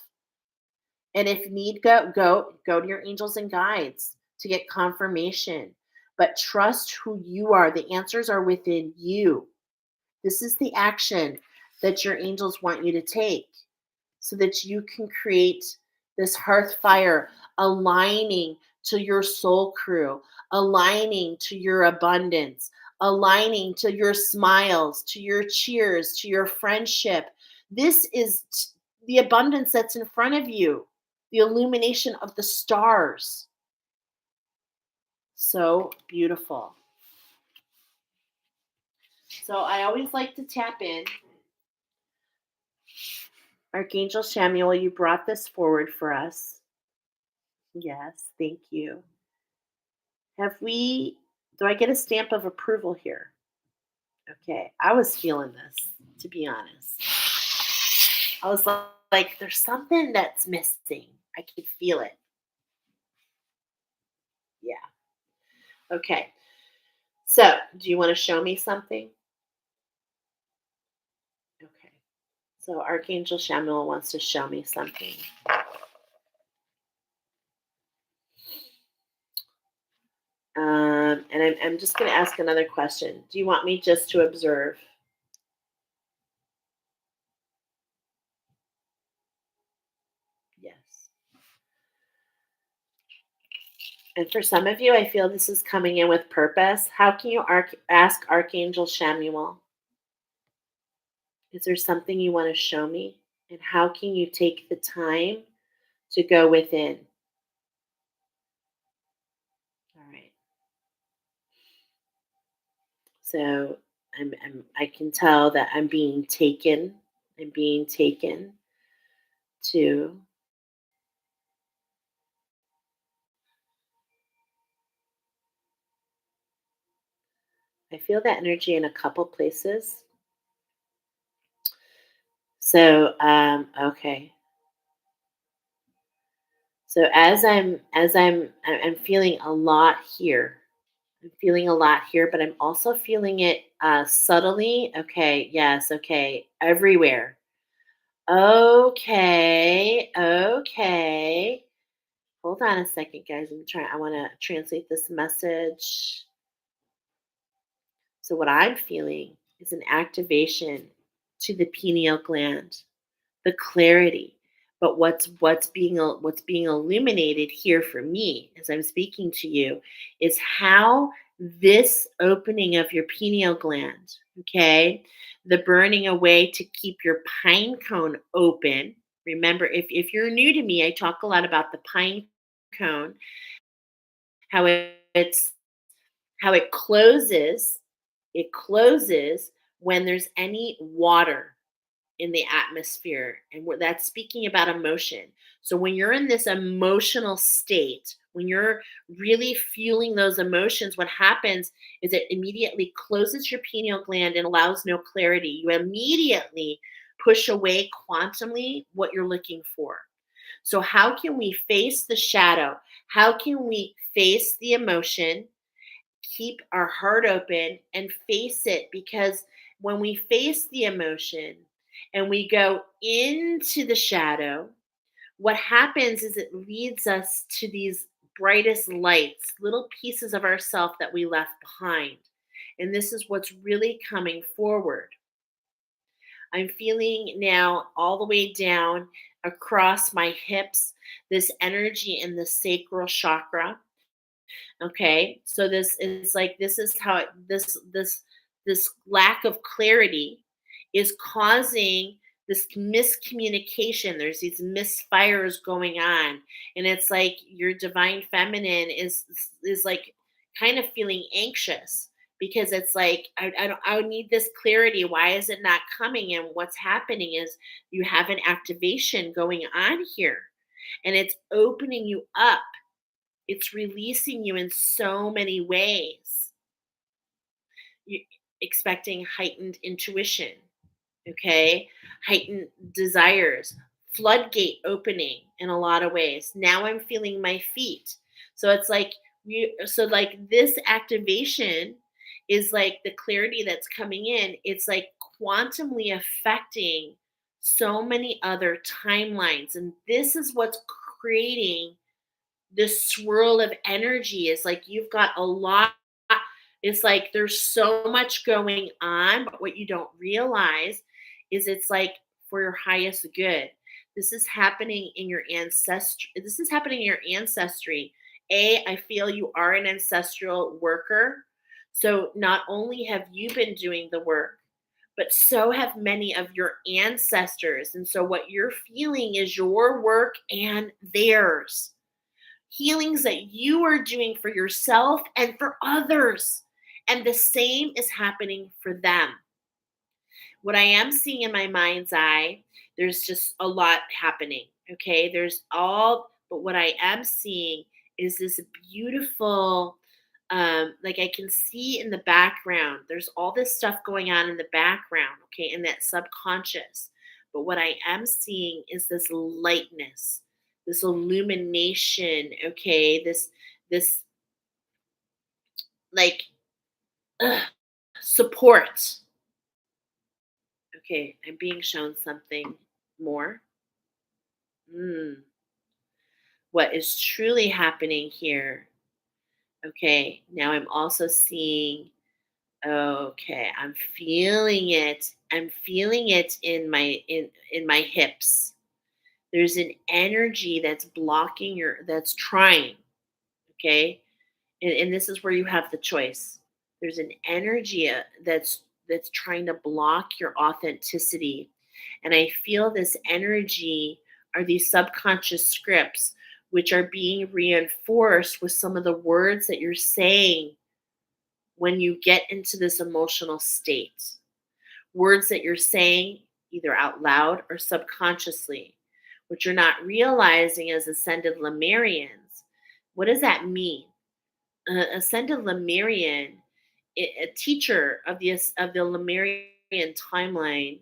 And if need, go to your angels and guides to get confirmation. but trust who you are. The answers are within you. This is the action that your angels want you to take so that you can create this hearth fire aligning to your soul crew, aligning to your abundance, aligning to your smiles, to your cheers, to your friendship. This is the abundance that's in front of you, the illumination of the stars. So beautiful. So I always like to tap in. Archangel Chamuel, you brought this forward for us. Yes, thank you. Do I get a stamp of approval here? Okay, I was feeling this, to be honest. I was like, there's something that's missing. I can feel it. Yeah. Okay. So, do you want to show me something? Okay. So, Archangel Chamuel wants to show me something. And I'm just going to ask another question. Do you want me just to observe? Yes. And for some of you, I feel this is coming in with purpose. How can you ask Archangel Chamuel? Is there something you want to show me? And how can you take the time to go within? All right. So I can tell that I'm being taken. I'm being taken to. I feel that energy in a couple places. So okay. So I'm feeling a lot here. I'm feeling a lot here, but I'm also feeling it subtly. Okay, yes, okay, everywhere. Okay, okay. Hold on a second, guys. I want to translate this message. So, what I'm feeling is an activation to the pineal gland, the clarity. But what's being illuminated here for me as I'm speaking to you is how this opening of your pineal gland, okay, the burning away to keep your pine cone open. Remember, if you're new to me, I talk a lot about the pine cone, how it's how it closes. It closes when there's any water in the atmosphere, and that's speaking about emotion. So when you're in this emotional state, when you're really fueling those emotions, what happens is it immediately closes your pineal gland and allows no clarity. You immediately push away quantumly what you're looking for. So how can we face the shadow? How can we face the emotion, keep our heart open and face it? Because when we face the emotion and we go into the shadow, what happens is it leads us to these brightest lights, little pieces of ourself that we left behind. And this is what's really coming forward. I'm feeling now all the way down across my hips this energy in the sacral chakra. Okay, so this is how this lack of clarity is causing this miscommunication. There's these misfires going on, and it's like your divine feminine is like kind of feeling anxious because it's like I need this clarity. Why is it not coming? And what's happening is you have an activation going on here, and it's opening you up, it's releasing you in so many ways. You expecting heightened intuition, okay? Heightened desires, floodgate opening in a lot of ways. Now I'm feeling my feet. So it's like like this activation is like the clarity that's coming in. It's like quantumly affecting so many other timelines. And this is what's creating this swirl of energy. Is like you've got a lot It's like there's so much going on, but what you don't realize is it's like for your highest good. This is happening in your ancestry. This is happening in your ancestry. I feel you are an ancestral worker. So not only have you been doing the work, but so have many of your ancestors. And so what you're feeling is your work and theirs. Healings that you are doing for yourself and for others. And the same is happening for them. What I am seeing in my mind's eye, there's just a lot happening. Okay. But what I am seeing is this beautiful, like I can see in the background, there's all this stuff going on in the background. Okay. In that subconscious. But what I am seeing is this lightness, this illumination. Okay. This like ugh, support. Okay, I'm being shown something more. Mm, what is truly happening here? Okay, now I'm also seeing. Okay, I'm feeling it. I'm feeling it in my hips. There's an energy that's blocking that's trying. Okay, and this is where you have the choice. There's an energy that's trying to block your authenticity, and I feel this energy are these subconscious scripts which are being reinforced with some of the words that you're saying when you get into this emotional state. Words that you're saying either out loud or subconsciously, which you're not realizing as ascended Lemurians. What does that mean? Ascended Lemurian, a teacher of the Lemurian timeline,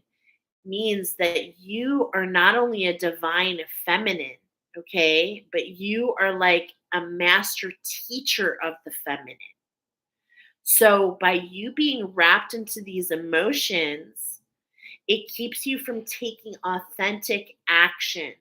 means that you are not only a divine feminine, okay, but you are like a master teacher of the feminine. So by you being wrapped into these emotions, it keeps you from taking authentic action,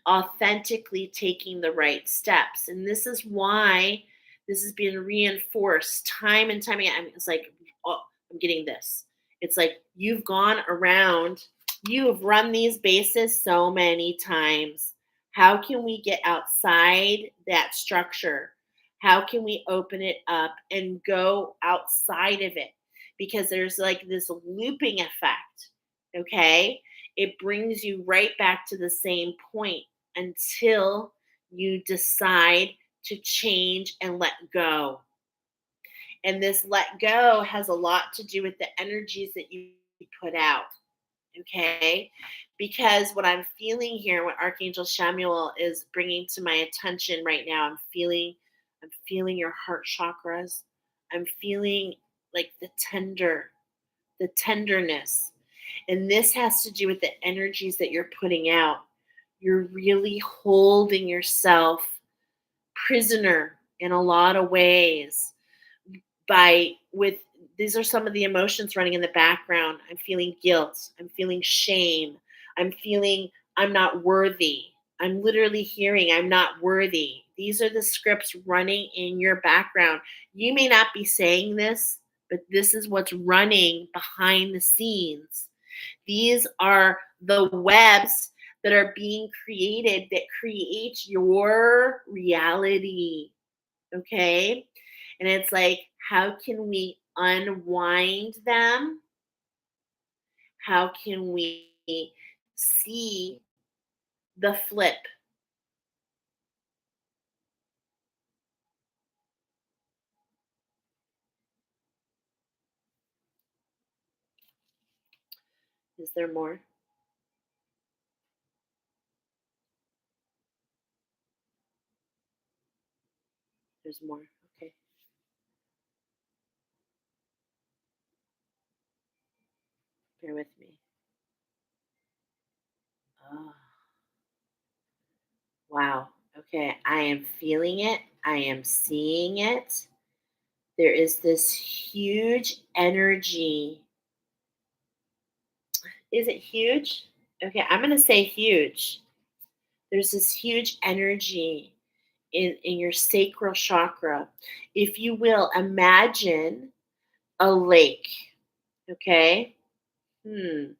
authentically taking the right steps. And this is why this is being reinforced time and time again. I mean, it's like, oh, I'm getting this. It's like you've gone around, you've run these bases so many times. How can we get outside that structure? How can we open it up and go outside of it? Because there's like this looping effect. Okay. It brings you right back to the same point until you decide to change and let go. And this let go has a lot to do with the energies that you put out. Okay. Because what I'm feeling here, what Archangel Chamuel is bringing to my attention right now, I'm feeling your heart chakras. I'm feeling like the tenderness. And this has to do with the energies that you're putting out. You're really holding yourself prisoner in a lot of ways by with these are some of the emotions running in the background. I'm feeling guilt, I'm feeling shame, I'm feeling I'm not worthy. I'm literally hearing I'm not worthy. These are the scripts running in your background. You may not be saying this, but this is what's running behind the scenes. These are the webs that are being created that create your reality. Okay. And it's like, how can we unwind them? How can we see the flip? Is there more? There's more. Okay. Bear with me. Oh, wow. Okay. I am feeling it. I am seeing it. There is this huge energy. Is it huge? Okay, I'm going to say huge. There's this huge energy in your sacral chakra. If you will, imagine a lake. Okay. Hmm.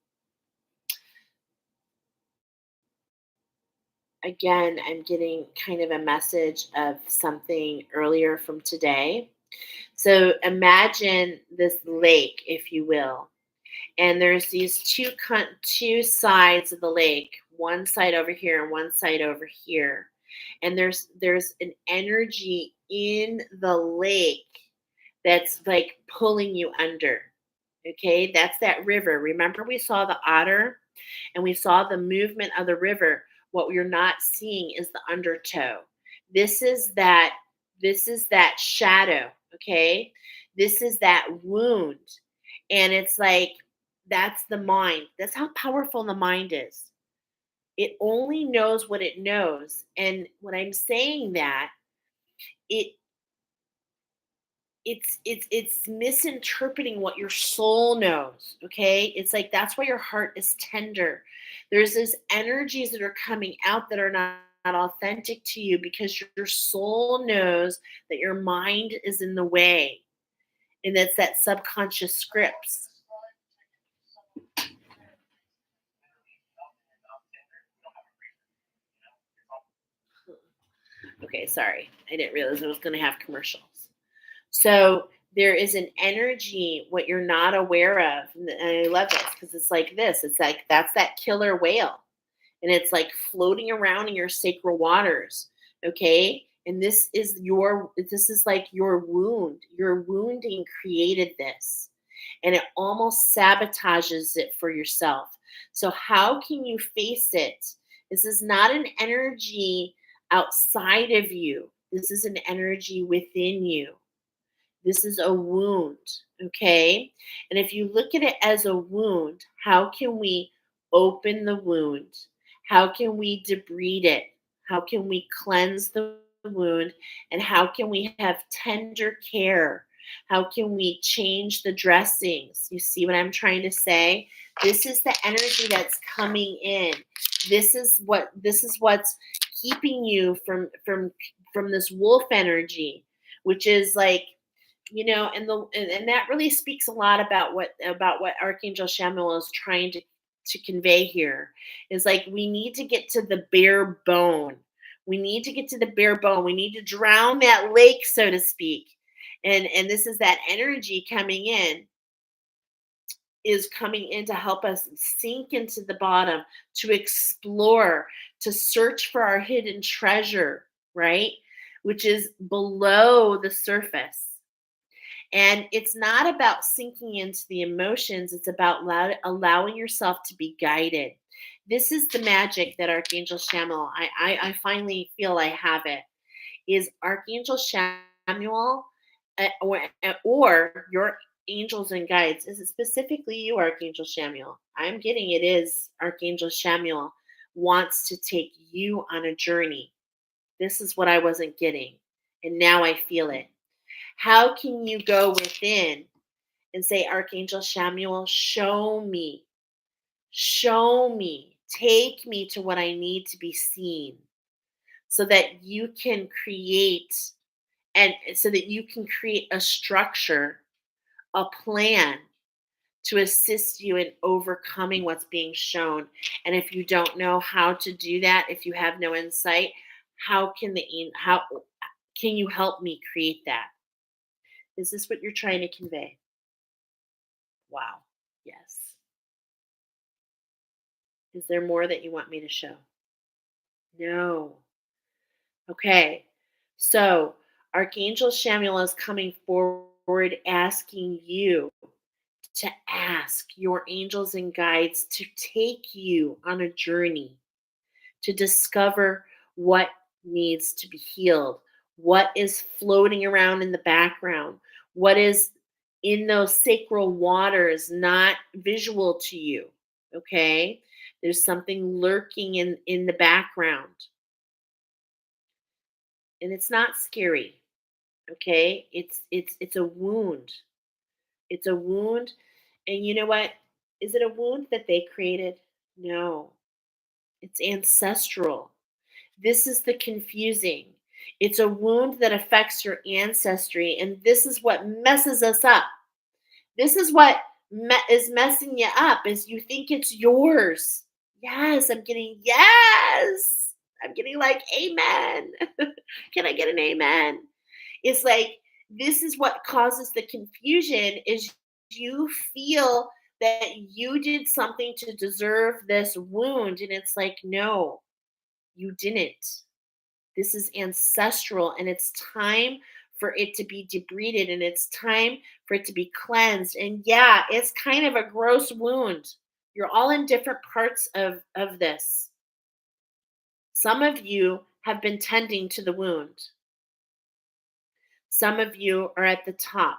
Again, I'm getting kind of a message of something earlier from today. So imagine this lake, if you will, and there's these two sides of the lake, one side over here and one side over here, and there's an energy in the lake that's like pulling you under. Okay, that's that river. Remember, we saw the otter and we saw the movement of the river. What we're not seeing is the undertow. This is that this is that shadow, okay? This is that wound. And it's like that's the mind. That's how powerful the mind is. It only knows what it knows. And when I'm saying that, it it's misinterpreting what your soul knows. Okay, it's like that's why your heart is tender. There's these energies that are coming out that are not authentic to you because your soul knows that your mind is in the way, and that's that subconscious scripts. Okay, sorry, I didn't realize I was going to have commercials. So there is an energy what you're not aware of, and I love this because it's like this. It's like that's that killer whale, and it's like floating around in your sacral waters. Okay, and this is like your wound. Your wounding created this, and it almost sabotages it for yourself. So how can you face it? This is not an energy outside of you. This is an energy within you. This is a wound, okay? And if you look at it as a wound, how can we open the wound? How can we debride it? How can we cleanse the wound? And how can we have tender care? How can we change the dressings? You see what I'm trying to say? This is the energy that's coming in. This is what's keeping you from this wolf energy, which is like and that really speaks a lot about what Archangel Chamuel is trying to convey here is like we need to get to the bare bone. We need to get to the bare bone. We need to drown that lake, so to speak. And this is that energy coming in to help us sink into the bottom, to explore, to search for our hidden treasure, right? Which is below the surface. And it's not about sinking into the emotions, it's about allowing yourself to be guided. This is the magic that Archangel Samuel, I finally feel I have it, is Archangel Samuel or your angels and guides. Is it specifically you, Archangel Samuel? I'm getting it is Archangel Samuel wants to take you on a journey. This is what I wasn't getting. And now I feel it. How can you go within and say, Archangel Samuel, show me, take me to what I need to be seen so that you can create a structure, a plan to assist you in overcoming what's being shown. And if you don't know how to do that, if you have no insight, how can you help me create that? Is this what you're trying to convey? Wow. Yes. Is there more that you want me to show? No. Okay. So, Archangel Samuel is coming forward asking you to ask your angels and guides to take you on a journey to discover what needs to be healed, what is floating around in the background, what is in those sacral waters not visual to you. Okay? There's something lurking in the background. And it's not scary. Okay? It's a wound. It's a wound. And you know what? Is it a wound that they created? No. It's ancestral. This is the confusing. It's a wound that affects your ancestry, and this is what messes us up. This is what is messing you up is you think it's yours. Yes, I'm getting yes. I'm getting like amen. Can I get an amen? It's like this is what causes the confusion is you feel that you did something to deserve this wound and it's like no, you didn't. This is ancestral and it's time for it to be debrided and it's time for it to be cleansed. And yeah, it's kind of a gross wound. You're all in different parts of this. Some of you have been tending to the wound. Some of you are at the top.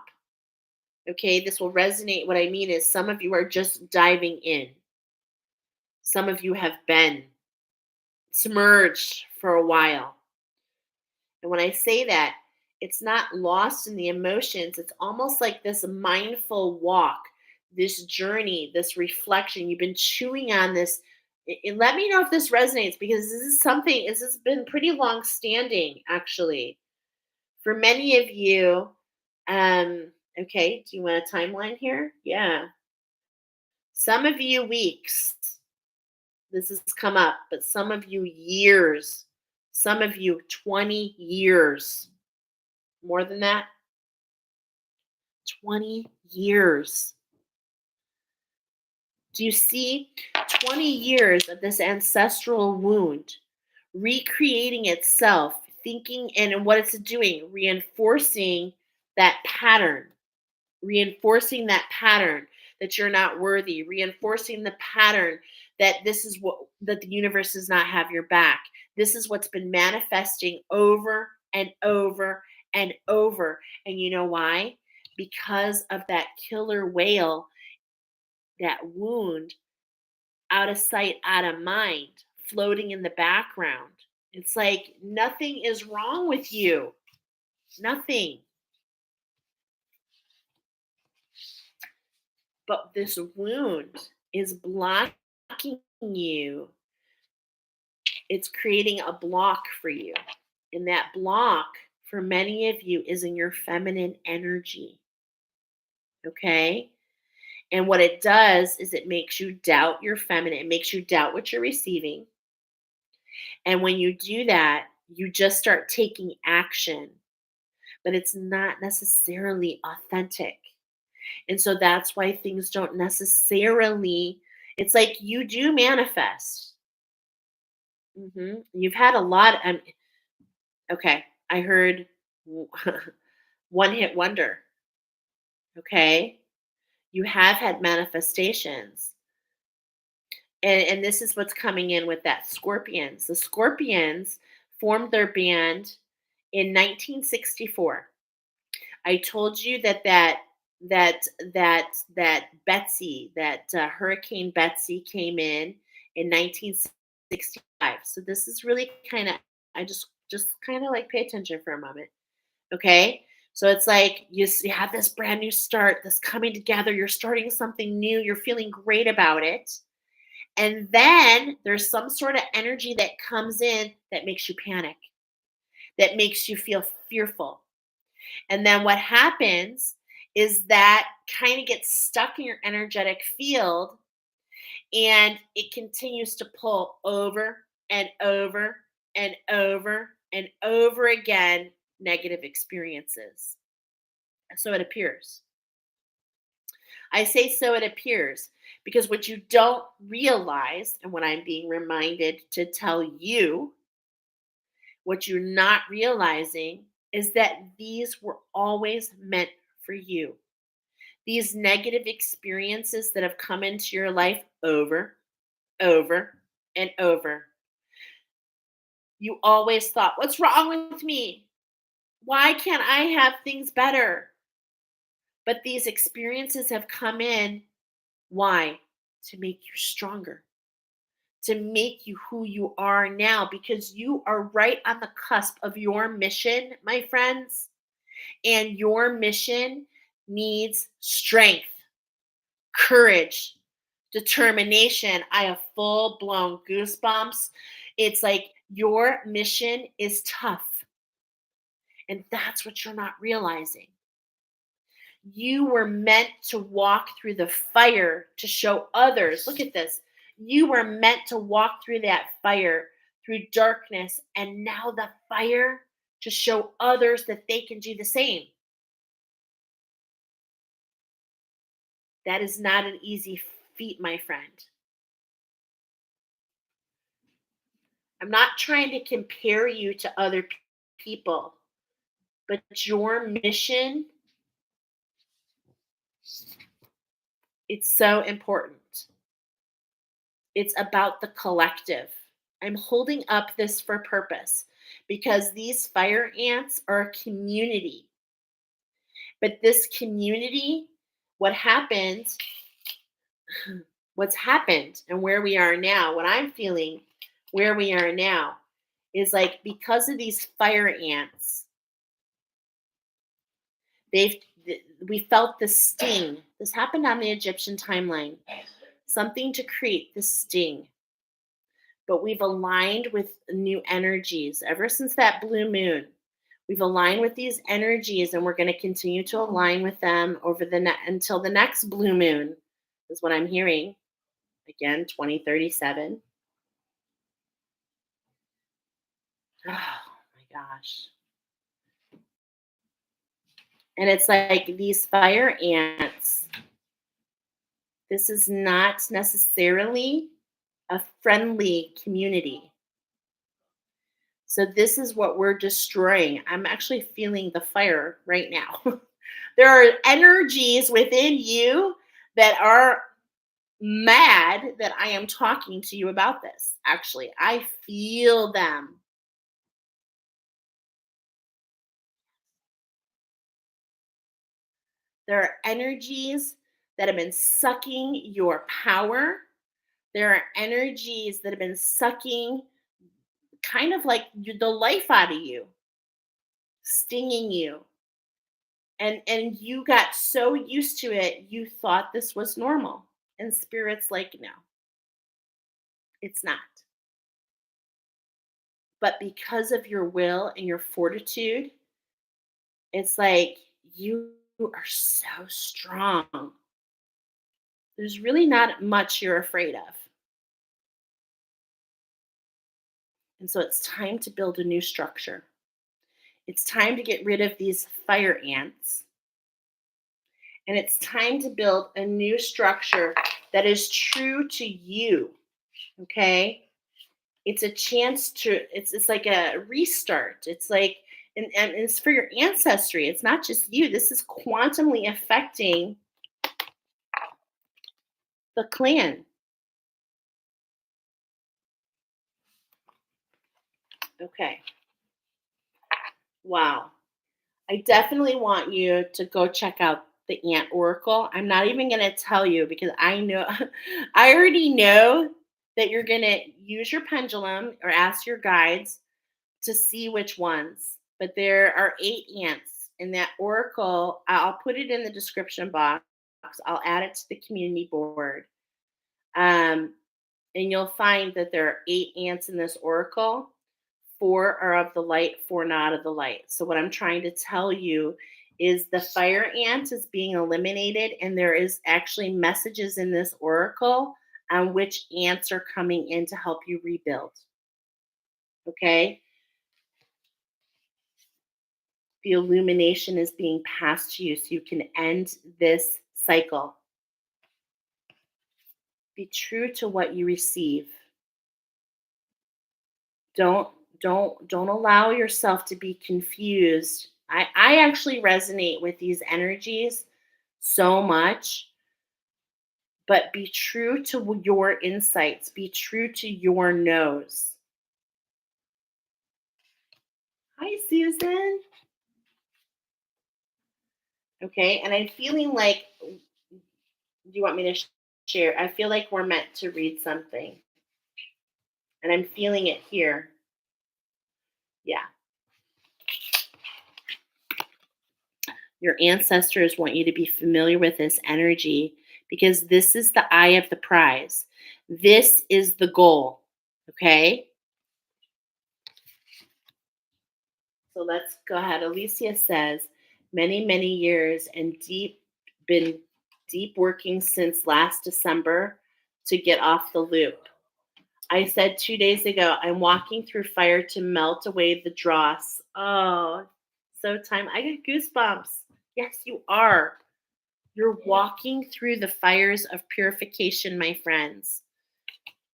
Okay, this will resonate. What I mean is, some of you are just diving in. Some of you have been submerged for a while. And when I say that, it's not lost in the emotions. It's almost like this mindful walk, this journey, this reflection. You've been chewing on this. And let me know if this resonates because this has been pretty long standing, actually. For many of you, okay, do you want a timeline here? Yeah. Some of you weeks, this has come up, but some of you years, some of you 20 years. More than that, 20 years. Do you see 20 years of this ancestral wound recreating itself, thinking and what it's doing, reinforcing that pattern that you're not worthy, reinforcing the pattern that this is what that the universe does not have your back. This is what's been manifesting over and over and over. And you know why? Because of that killer whale, that wound, out of sight, out of mind, floating in the background. It's like nothing is wrong with you. Nothing. But this wound is blocking you. It's creating a block for you. And that block for many of you is in your feminine energy. Okay? And what it does is it makes you doubt your feminine. It makes you doubt what you're receiving. And when you do that, you just start taking action, but it's not necessarily authentic. And so that's why things don't necessarily, it's like you do manifest. You've had a lot. Okay, I heard one hit wonder. Okay, you have had manifestations. And this is what's coming in with that Scorpions. The Scorpions formed their band in 1964. I told you that Betsy, that Hurricane Betsy came in 1965. So this is really kind of I just kind of like pay attention for a moment. Okay? So it's like you have this brand new start, this coming together, you're starting something new, you're feeling great about it. And then there's some sort of energy that comes in that makes you panic, that makes you feel fearful. And then what happens is that kind of gets stuck in your energetic field and it continues to pull over and over and over and over again negative experiences. So it appears. I say so it appears because what you don't realize, and what I'm being reminded to tell you, what you're not realizing is that these were always meant for you. These negative experiences that have come into your life over, over, and over. You always thought, what's wrong with me? Why can't I have things better? But these experiences have come in. Why? To make you stronger, to make you who you are now, because you are right on the cusp of your mission, my friends. And your mission needs strength, courage, determination. I have full blown goosebumps. It's like your mission is tough. And that's what you're not realizing. You were meant to walk through the fire to show others. Look at this. You were meant to walk through that fire, through darkness, and now the fire to show others that they can do the same. That is not an easy feat, my friend. I'm not trying to compare you to other people, but your mission, it's so important. It's about the collective. I'm holding up this for purpose because these fire ants are a community. But this community, what happened, what's happened and where we are now, what I'm feeling where we are now is like because of these fire ants, they've we felt the sting. This happened on the Egyptian timeline. Something to create the sting. But we've aligned with new energies ever since that blue moon. We've aligned with these energies and we're going to continue to align with them over until the next blue moon is what I'm hearing. Again, 2037. Oh my gosh. And it's like these fire ants, this is not necessarily a friendly community. So this is what we're destroying. I'm actually feeling the fire right now. There are energies within you that are mad that I am talking to you about this. Actually, I feel them. There are energies that have been sucking your power. There are energies that have been sucking kind of like the life out of you, stinging you. And you got so used to it, you thought this was normal. And spirit's like, no, it's not. But because of your will and your fortitude, it's like you are so strong. There's really not much you're afraid of. And so it's time to build a new structure. It's time to get rid of these fire ants. And it's time to build a new structure that is true to you. Okay? It's a chance to, it's like a restart. It's like, and it's for your ancestry. It's not just you. This is quantumly affecting the clan. Okay. Wow. I definitely want you to go check out the Ant Oracle. I'm not even going to tell you because I know, I already know that you're going to use your pendulum or ask your guides to see which ones. But there are 8 ants in that oracle. I'll put it in the description box. I'll add it to the community board. And you'll find that there are 8 ants in this oracle. 4 are of the light, 4 not of the light. So what I'm trying to tell you is the fire ant is being eliminated, and there is actually messages in this oracle on which ants are coming in to help you rebuild. Okay? The illumination is being passed to you so you can end this cycle. Be true to what you receive. Don't don't allow yourself to be confused. I actually resonate with these energies so much, but be true to your insights. Be true to your nose. Hi, Susan. Okay, and I'm feeling like, do you want me to share? I feel like we're meant to read something, and I'm feeling it here. Yeah. Your ancestors want you to be familiar with this energy because this is the eye of the prize. This is the goal. Okay. So let's go ahead. Alicia says, many, many years and been deep working since last December to get off the loop. I said 2 days ago, I'm walking through fire to melt away the dross. Oh, so time. I get goosebumps. Yes, you are. You're walking through the fires of purification, my friends.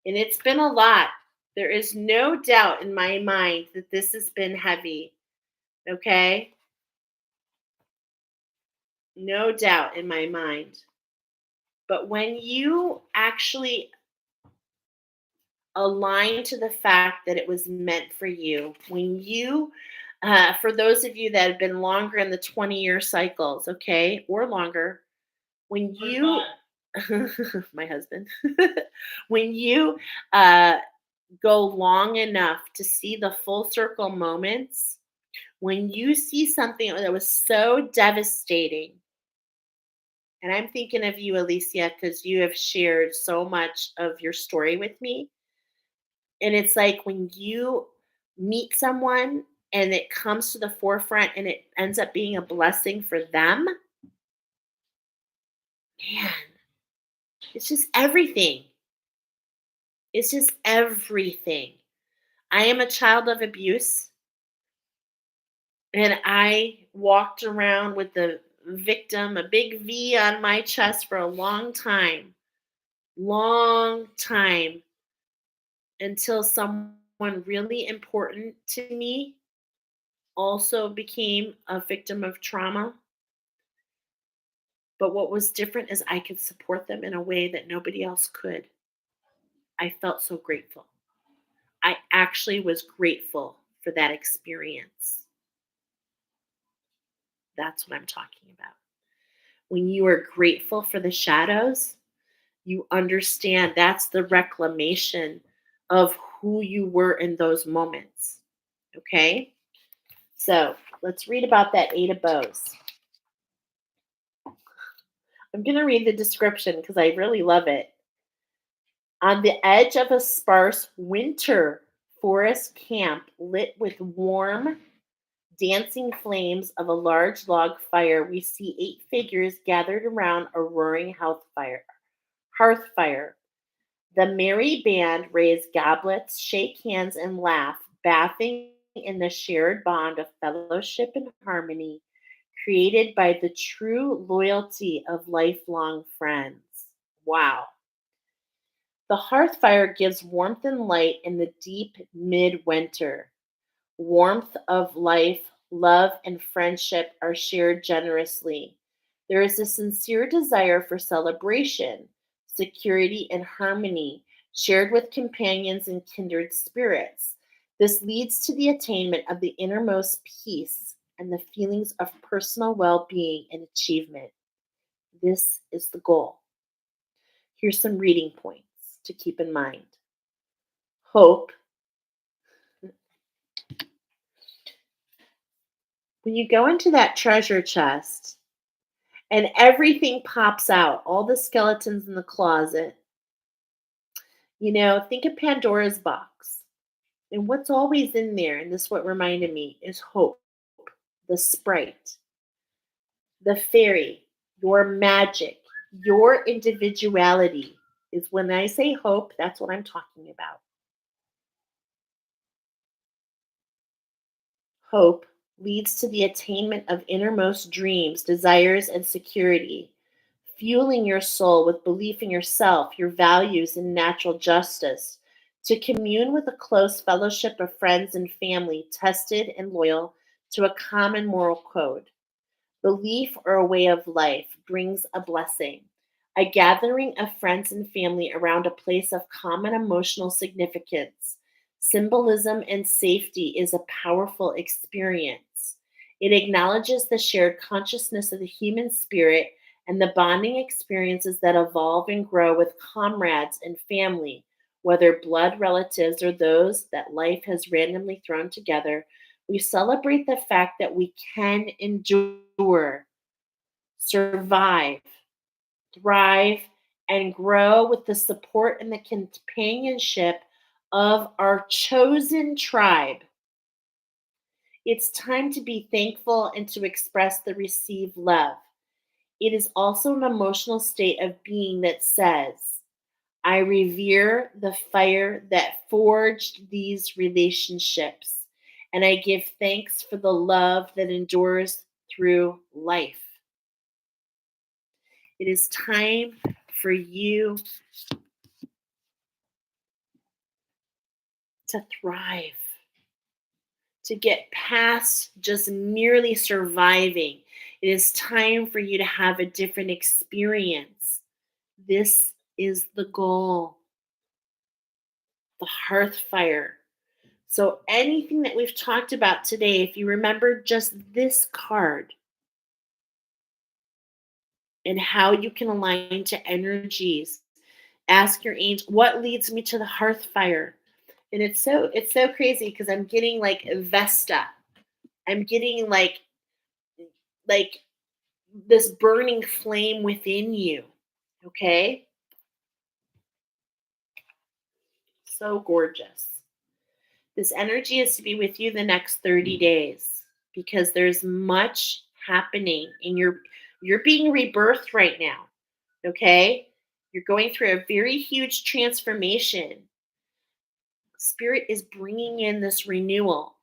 And it's been a lot. There is no doubt in my mind that this has been heavy. Okay? No doubt in my mind. But when you actually align to the fact that it was meant for you, when you, for those of you that have been longer in the 20-year cycles, okay, or longer, when you, my husband, when you go long enough to see the full circle moments, when you see something that was so devastating, and I'm thinking of you, Alicia, because you have shared so much of your story with me. And it's like when you meet someone and it comes to the forefront and it ends up being a blessing for them, man, it's just everything. It's just everything. I am a child of abuse, and I walked around with the victim, a big V on my chest for a long time until someone really important to me also became a victim of trauma. But what was different is I could support them in a way that nobody else could. I felt so grateful. I actually was grateful for that experience. That's what I'm talking about. When you are grateful for the shadows, you understand that's the reclamation of who you were in those moments. Okay? So let's read about that Eight of Bows. I'm going to read the description because I really love it. On the edge of a sparse winter forest camp lit with warm, dancing flames of a large log fire, we see 8 figures gathered around a roaring hearth fire. The merry band raise goblets, shake hands, and laugh, bathing in the shared bond of fellowship and harmony created by the true loyalty of lifelong friends. Wow. The hearth fire gives warmth and light in the deep midwinter. Warmth of life, love, and friendship are shared generously. There is a sincere desire for celebration, security, and harmony shared with companions and kindred spirits. This leads to the attainment of the innermost peace and the feelings of personal well being and achievement. This is the goal. Here's some reading points to keep in mind. Hope. When you go into that treasure chest and everything pops out, all the skeletons in the closet, think of Pandora's box. And what's always in there, and this is what reminded me, is hope, the sprite, the fairy, your magic, your individuality. Is when I say hope, that's what I'm talking about. Hope leads to the attainment of innermost dreams, desires, and security, fueling your soul with belief in yourself, your values, and natural justice, to commune with a close fellowship of friends and family, tested and loyal to a common moral code. Belief or a way of life brings a blessing. A gathering of friends and family around a place of common emotional significance, symbolism, and safety is a powerful experience. It acknowledges the shared consciousness of the human spirit and the bonding experiences that evolve and grow with comrades and family, whether blood relatives or those that life has randomly thrown together. We celebrate the fact that we can endure, survive, thrive, and grow with the support and the companionship of our chosen tribe. It's time to be thankful and to express the received love. It is also an emotional state of being that says, I revere the fire that forged these relationships, and I give thanks for the love that endures through life. It is time for you to thrive, to get past just merely surviving. It is time for you to have a different experience. This is the goal, the hearth fire. So, anything that we've talked about today, if you remember just this card and how you can align to energies, ask your angel, what leads me to the hearth fire? And it's so crazy because I'm getting like Vesta. I'm getting like this burning flame within you. Okay? So gorgeous. This energy is to be with you the next 30 days because there's much happening and you're being rebirthed right now. Okay? You're going through a very huge transformation. Spirit is bringing in this renewal.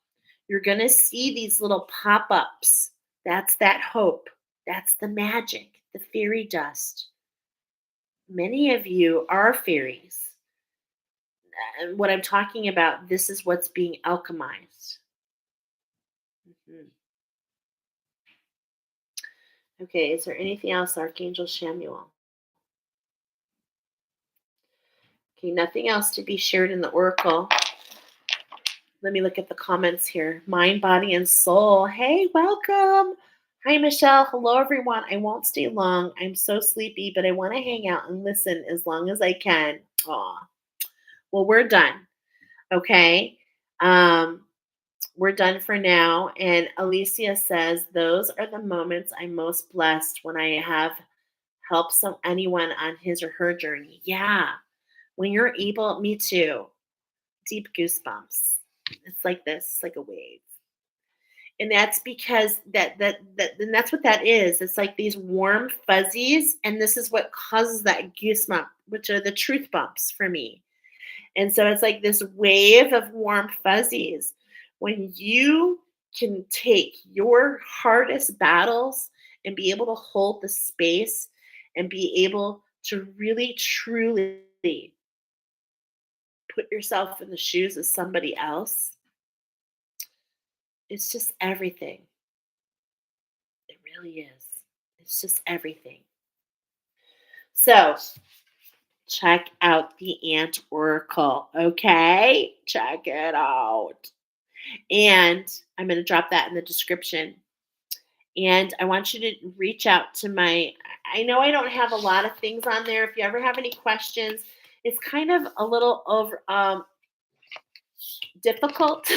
You're going to see these little pop-ups. That's that hope. That's the magic, the fairy dust. Many of you are fairies. And what I'm talking about, this is what's being alchemized. Mhm. Okay, is there anything else, Archangel Chamuel? Okay, nothing else to be shared in the oracle. Let me look at the comments here. Mind, body, and soul. Hey, welcome. Hi, Michelle. Hello, everyone. I won't stay long. I'm so sleepy, but I want to hang out and listen as long as I can. Aw. Well, we're done. Okay. Um, we're done for now. And Alicia says, those are the moments I'm most blessed when I have helped anyone on his or her journey. Yeah. When you're able, me too. Deep goosebumps. It's like this, it's like a wave. And that's because and that's what that is. It's like these warm fuzzies, and this is what causes that goosebump, which are the truth bumps for me. And so it's like this wave of warm fuzzies. When you can take your hardest battles and be able to hold the space and be able to really truly put yourself in the shoes of somebody else, it's just everything. It really is. It's just everything. So check out the Ant Oracle. Okay? Check it out. And I'm going to drop that in the description. And I want you to reach out to I know I don't have a lot of things on there. If you ever have any questions, it's kind of a little over difficult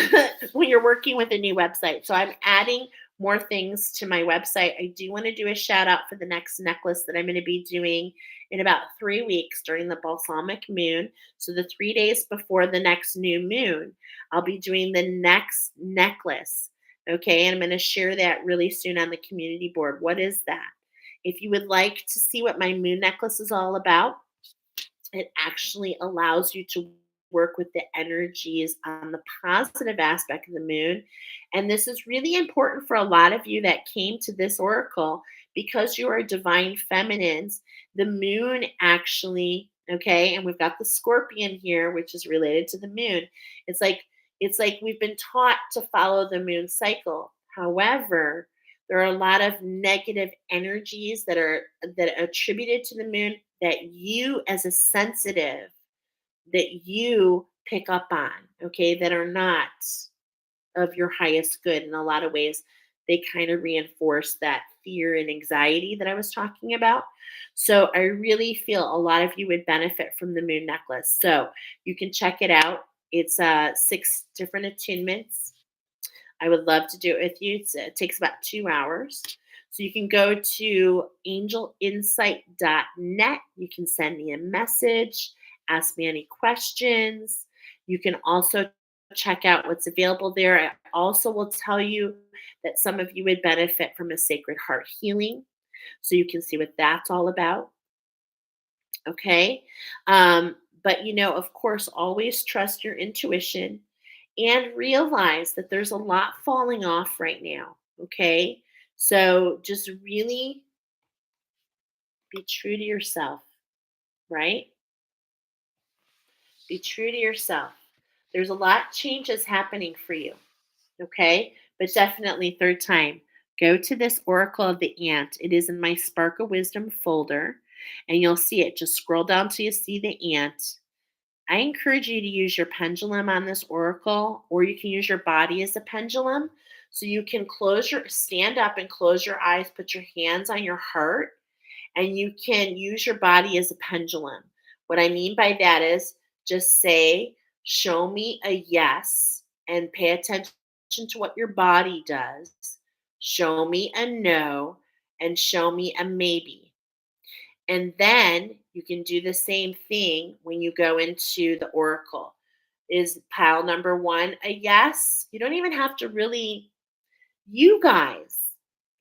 when you're working with a new website. So I'm adding more things to my website. I do want to do a shout out for the next necklace that I'm going to be doing in about 3 weeks during the balsamic moon. So the 3 days before the next new moon, I'll be doing the next necklace. Okay. And I'm going to share that really soon on the community board. What is that? If you would like to see what my moon necklace is all about, it actually allows you to work with the energies on the positive aspect of the moon. And this is really important for a lot of you that came to this oracle because you are divine feminines. The moon actually, okay, and we've got the scorpion here, which is related to the moon. It's like we've been taught to follow the moon cycle. However, there are a lot of negative energies that are attributed to the moon that you as a sensitive that you pick up on, okay, that are not of your highest good. In a lot of ways, they kind of reinforce that fear and anxiety that I was talking about. So I really feel a lot of you would benefit from the moon necklace. So you can check it out. It's 6 different attunements. I would love to do it with you. It takes about 2 hours. So you can go to angelinsight.net. You can send me a message, ask me any questions. You can also check out what's available there. I also will tell you that some of you would benefit from a sacred heart healing, so you can see what that's all about. Okay. But, of course, always trust your intuition and realize that there's a lot falling off right now. Okay. So just really be true to yourself, right? Be true to yourself. There's a lot changes happening for you. Okay. But definitely, third time, go to this Oracle of the Ant. It is in my Spark of Wisdom folder, and you'll see it. Just scroll down till you see the ant. I encourage you to use your pendulum on this oracle, or you can use your body as a pendulum. So you can stand up and close your eyes, put your hands on your heart, and you can use your body as a pendulum. What I mean by that is just say, show me a yes, and pay attention to what your body does. Show me a no, and show me a maybe. And then you can do the same thing when you go into the oracle. Is pile number one a yes? You don't even have to really, you guys,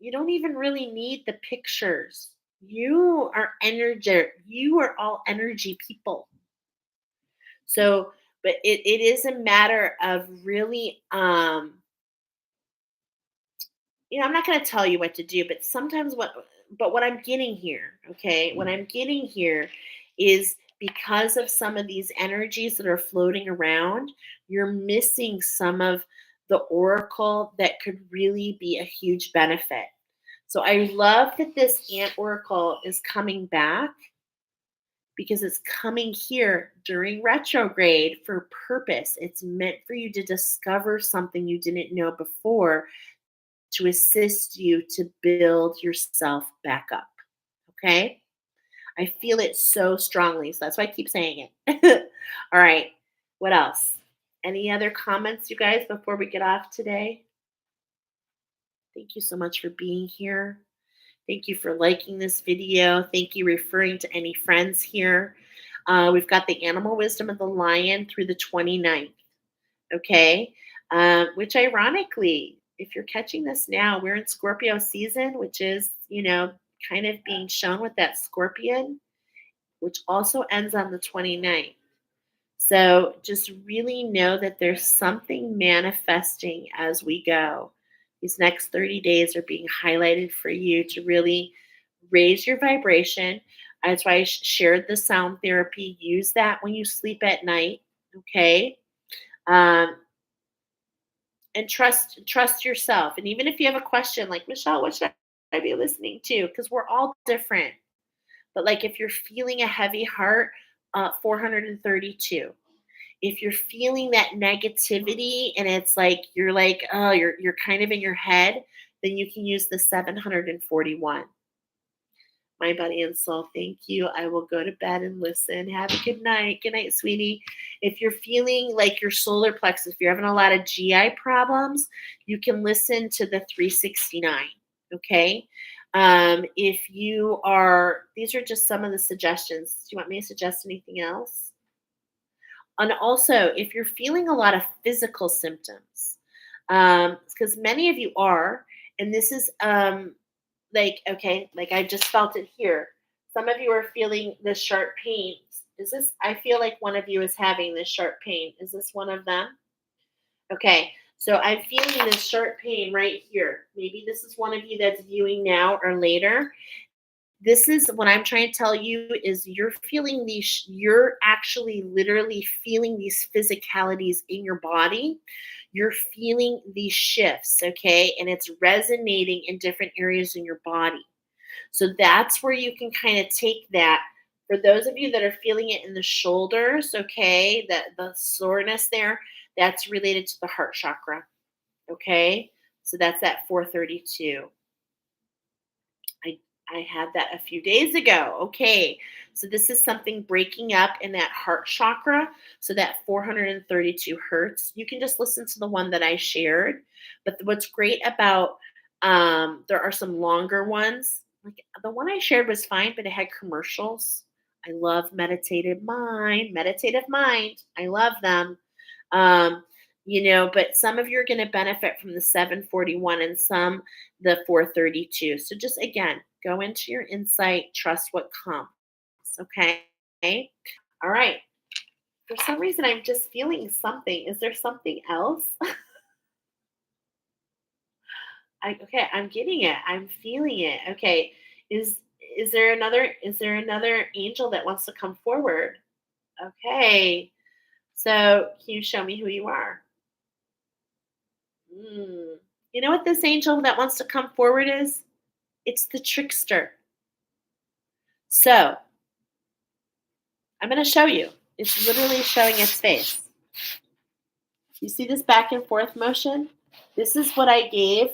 you don't even really need the pictures. You are energy, you are all energy people. So, but it is a matter of really I'm not going to tell you what to do, but what I'm getting here, okay? What I'm getting here is because of some of these energies that are floating around, you're missing some of the oracle that could really be a huge benefit. So I love that this ant oracle is coming back because it's coming here during retrograde for purpose. It's meant for you to discover something you didn't know before, to assist you to build yourself back up. Okay. I feel it so strongly. So that's why I keep saying it. All right. What else? Any other comments, you guys, before we get off today? Thank you so much for being here. Thank you for liking this video. Thank you referring to any friends here. We've got the animal wisdom of the lion through the 29th. Okay. Which ironically, if you're catching this now, we're in Scorpio season, which is, kind of being shown with that scorpion, which also ends on the 29th. So just really know that there's something manifesting as we go. These next 30 days are being highlighted for you to really raise your vibration. That's why I shared the sound therapy. Use that when you sleep at night. Okay. Um, and trust yourself. And even if you have a question like, Michelle, what should I be listening to? Because we're all different. But like if you're feeling a heavy heart, 432. If you're feeling that negativity and it's like you're like, oh, you're kind of in your head, then you can use the 741. My body and soul, thank you. I will go to bed and listen. Have a good night. Good night, sweetie. If you're feeling like your solar plexus, if you're having a lot of GI problems, you can listen to the 369. Okay. If you are, these are just some of the suggestions. Do you want me to suggest anything else? And also, if you're feeling a lot of physical symptoms, because many of you are, and this is like, okay, like I just felt it here. Some of you are feeling the sharp pains. I feel like one of you is having this sharp pain. Is this one of them? Okay, so I'm feeling this sharp pain right here. Maybe this is one of you that's viewing now or later. This is what I'm trying to tell you is you're feeling you're actually literally feeling these physicalities in your body. You're feeling these shifts, okay? And it's resonating in different areas in your body. So that's where you can kind of take that. For those of you that are feeling it in the shoulders, okay, the soreness there, that's related to the heart chakra, okay? So that's at 432. I had that a few days ago. Okay. So this is something breaking up in that heart chakra. So that 432 hertz. You can just listen to the one that I shared. But what's great about there are some longer ones. Like the one I shared was fine, but it had commercials. I love Meditative Mind. I love them. Um, but some of you are going to benefit from the 741 and some the 432. So just again, go into your insight, trust what comes. Okay. All right. For some reason, I'm just feeling something. Is there something else? Okay, I'm getting it. I'm feeling it. Okay. Is is there another angel that wants to come forward? Okay. So can you show me who you are? Mm. You know what this angel that wants to come forward is? It's the trickster. So I'm going to show you. It's literally showing its face. You see this back and forth motion? This is what I gave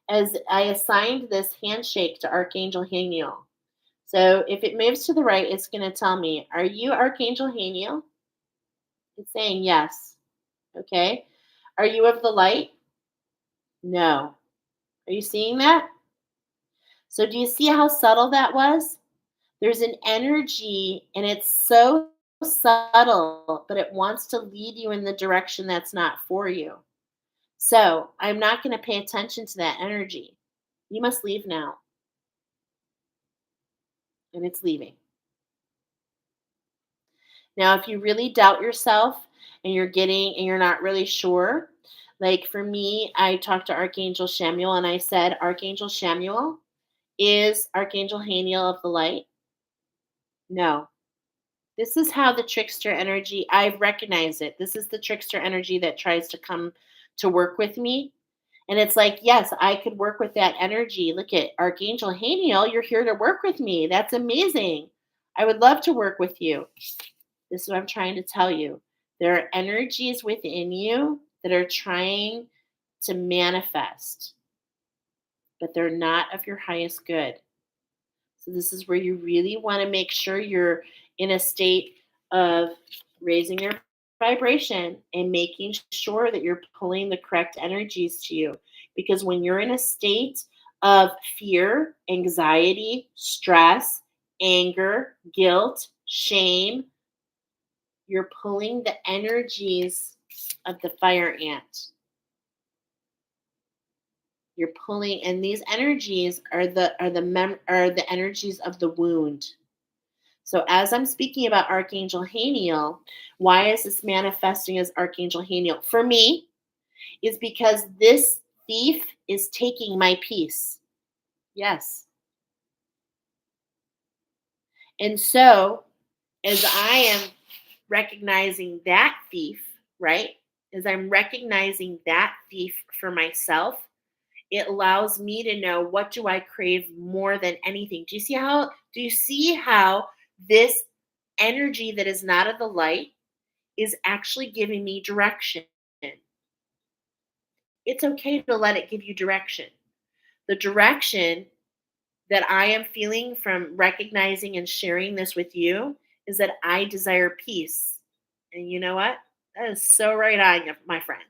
as I assigned this handshake to Archangel Haniel. So if it moves to the right, it's going to tell me, are you Archangel Haniel? It's saying yes. Okay. Are you of the light? No. Are you seeing that? So do you see how subtle that was? There's an energy and it's so subtle, but it wants to lead you in the direction that's not for you. So I'm not going to pay attention to that energy. You must leave now. And it's leaving. Now, if you really doubt yourself and you're not really sure, like for me, I talked to Archangel Chamuel and I said, Archangel Chamuel, is Archangel Haniel of the light? No. This is how the trickster energy, I've recognized it. This is the trickster energy that tries to come to work with me. And it's like, yes, I could work with that energy. Look at Archangel Haniel, you're here to work with me. That's amazing. I would love to work with you. This is what I'm trying to tell you. There are energies within you that are trying to manifest, but they're not of your highest good. So this is where you really want to make sure you're in a state of raising your vibration and making sure that you're pulling the correct energies to you. Because when you're in a state of fear, anxiety, stress, anger, guilt, shame, you're pulling the energies of the fire ant. You're pulling, and these energies are the energies of the wound. So as I'm speaking about Archangel Haniel, why is this manifesting as Archangel Haniel? For me, is because this thief is taking my peace. Yes. And so as I am recognizing that thief, right? As I'm recognizing that thief for myself, it allows me to know, what do I crave more than anything. Do you see how this energy that is not of the light is actually giving me direction? It's okay to let it give you direction. The direction that I am feeling from recognizing and sharing this with you is that I desire peace. And you know what? That is so right on, my friends.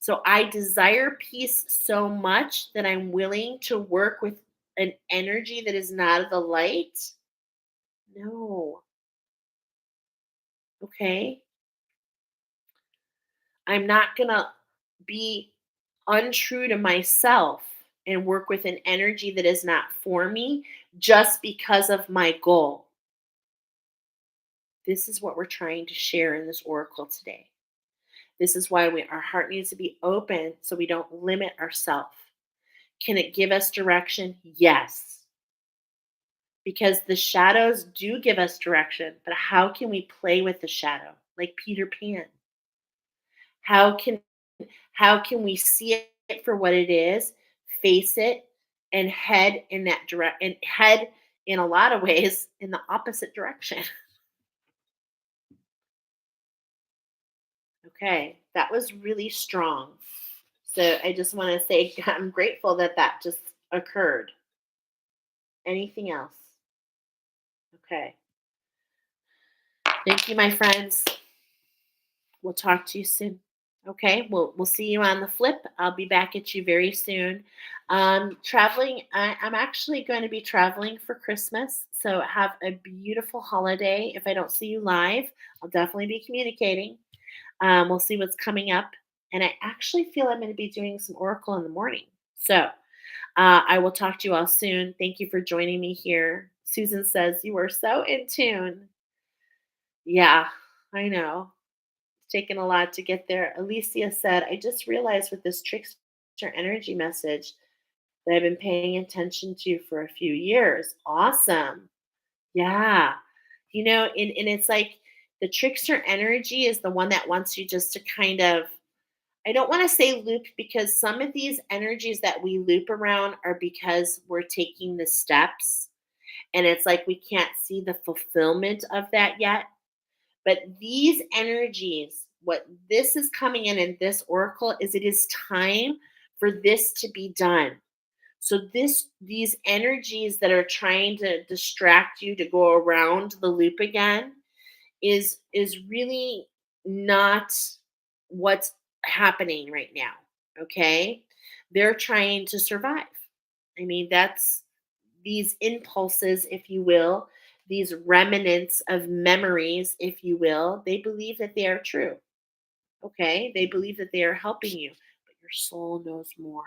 So I desire peace so much that I'm willing to work with an energy that is not of the light. No. Okay. I'm not going to be untrue to myself and work with an energy that is not for me just because of my goal. This is what we're trying to share in this oracle today. This is why our heart needs to be open so we don't limit ourselves. Can it give us direction? Yes. Because the shadows do give us direction, but how can we play with the shadow like Peter Pan? How can how can we see it for what it is, face it, and head in that direct and head in a lot of ways in the opposite direction? Okay, that was really strong. So I just want to say I'm grateful that that just occurred. Anything else? Okay. Thank you, my friends. We'll talk to you soon. Okay, we'll see you on the flip. I'll be back at you very soon. Traveling, I'm actually going to be traveling for Christmas. So have a beautiful holiday. If I don't see you live, I'll definitely be communicating. We'll see what's coming up. And I actually feel I'm going to be doing some oracle in the morning. So I will talk to you all soon. Thank you for joining me here. Susan says, "You are so in tune." Yeah, I know. It's taken a lot to get there. Alicia said, "I just realized with this trickster energy message that I've been paying attention to for a few years." Awesome. Yeah. And it's like the trickster energy is the one that wants you just to kind of, I don't want to say loop, because some of these energies that we loop around are because we're taking the steps and it's like we can't see the fulfillment of that yet. But these energies, what this is coming in this oracle is it is time for this to be done. So these energies that are trying to distract you to go around the loop again is really not what's happening right now. Okay? They're trying to survive. I mean, that's these impulses, if you will, these remnants of memories, if you will, they believe that they are true. Okay? They believe that they are helping you, but your soul knows more.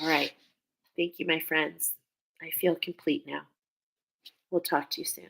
All right. Thank you, my friends. I feel complete now. We'll talk to you soon.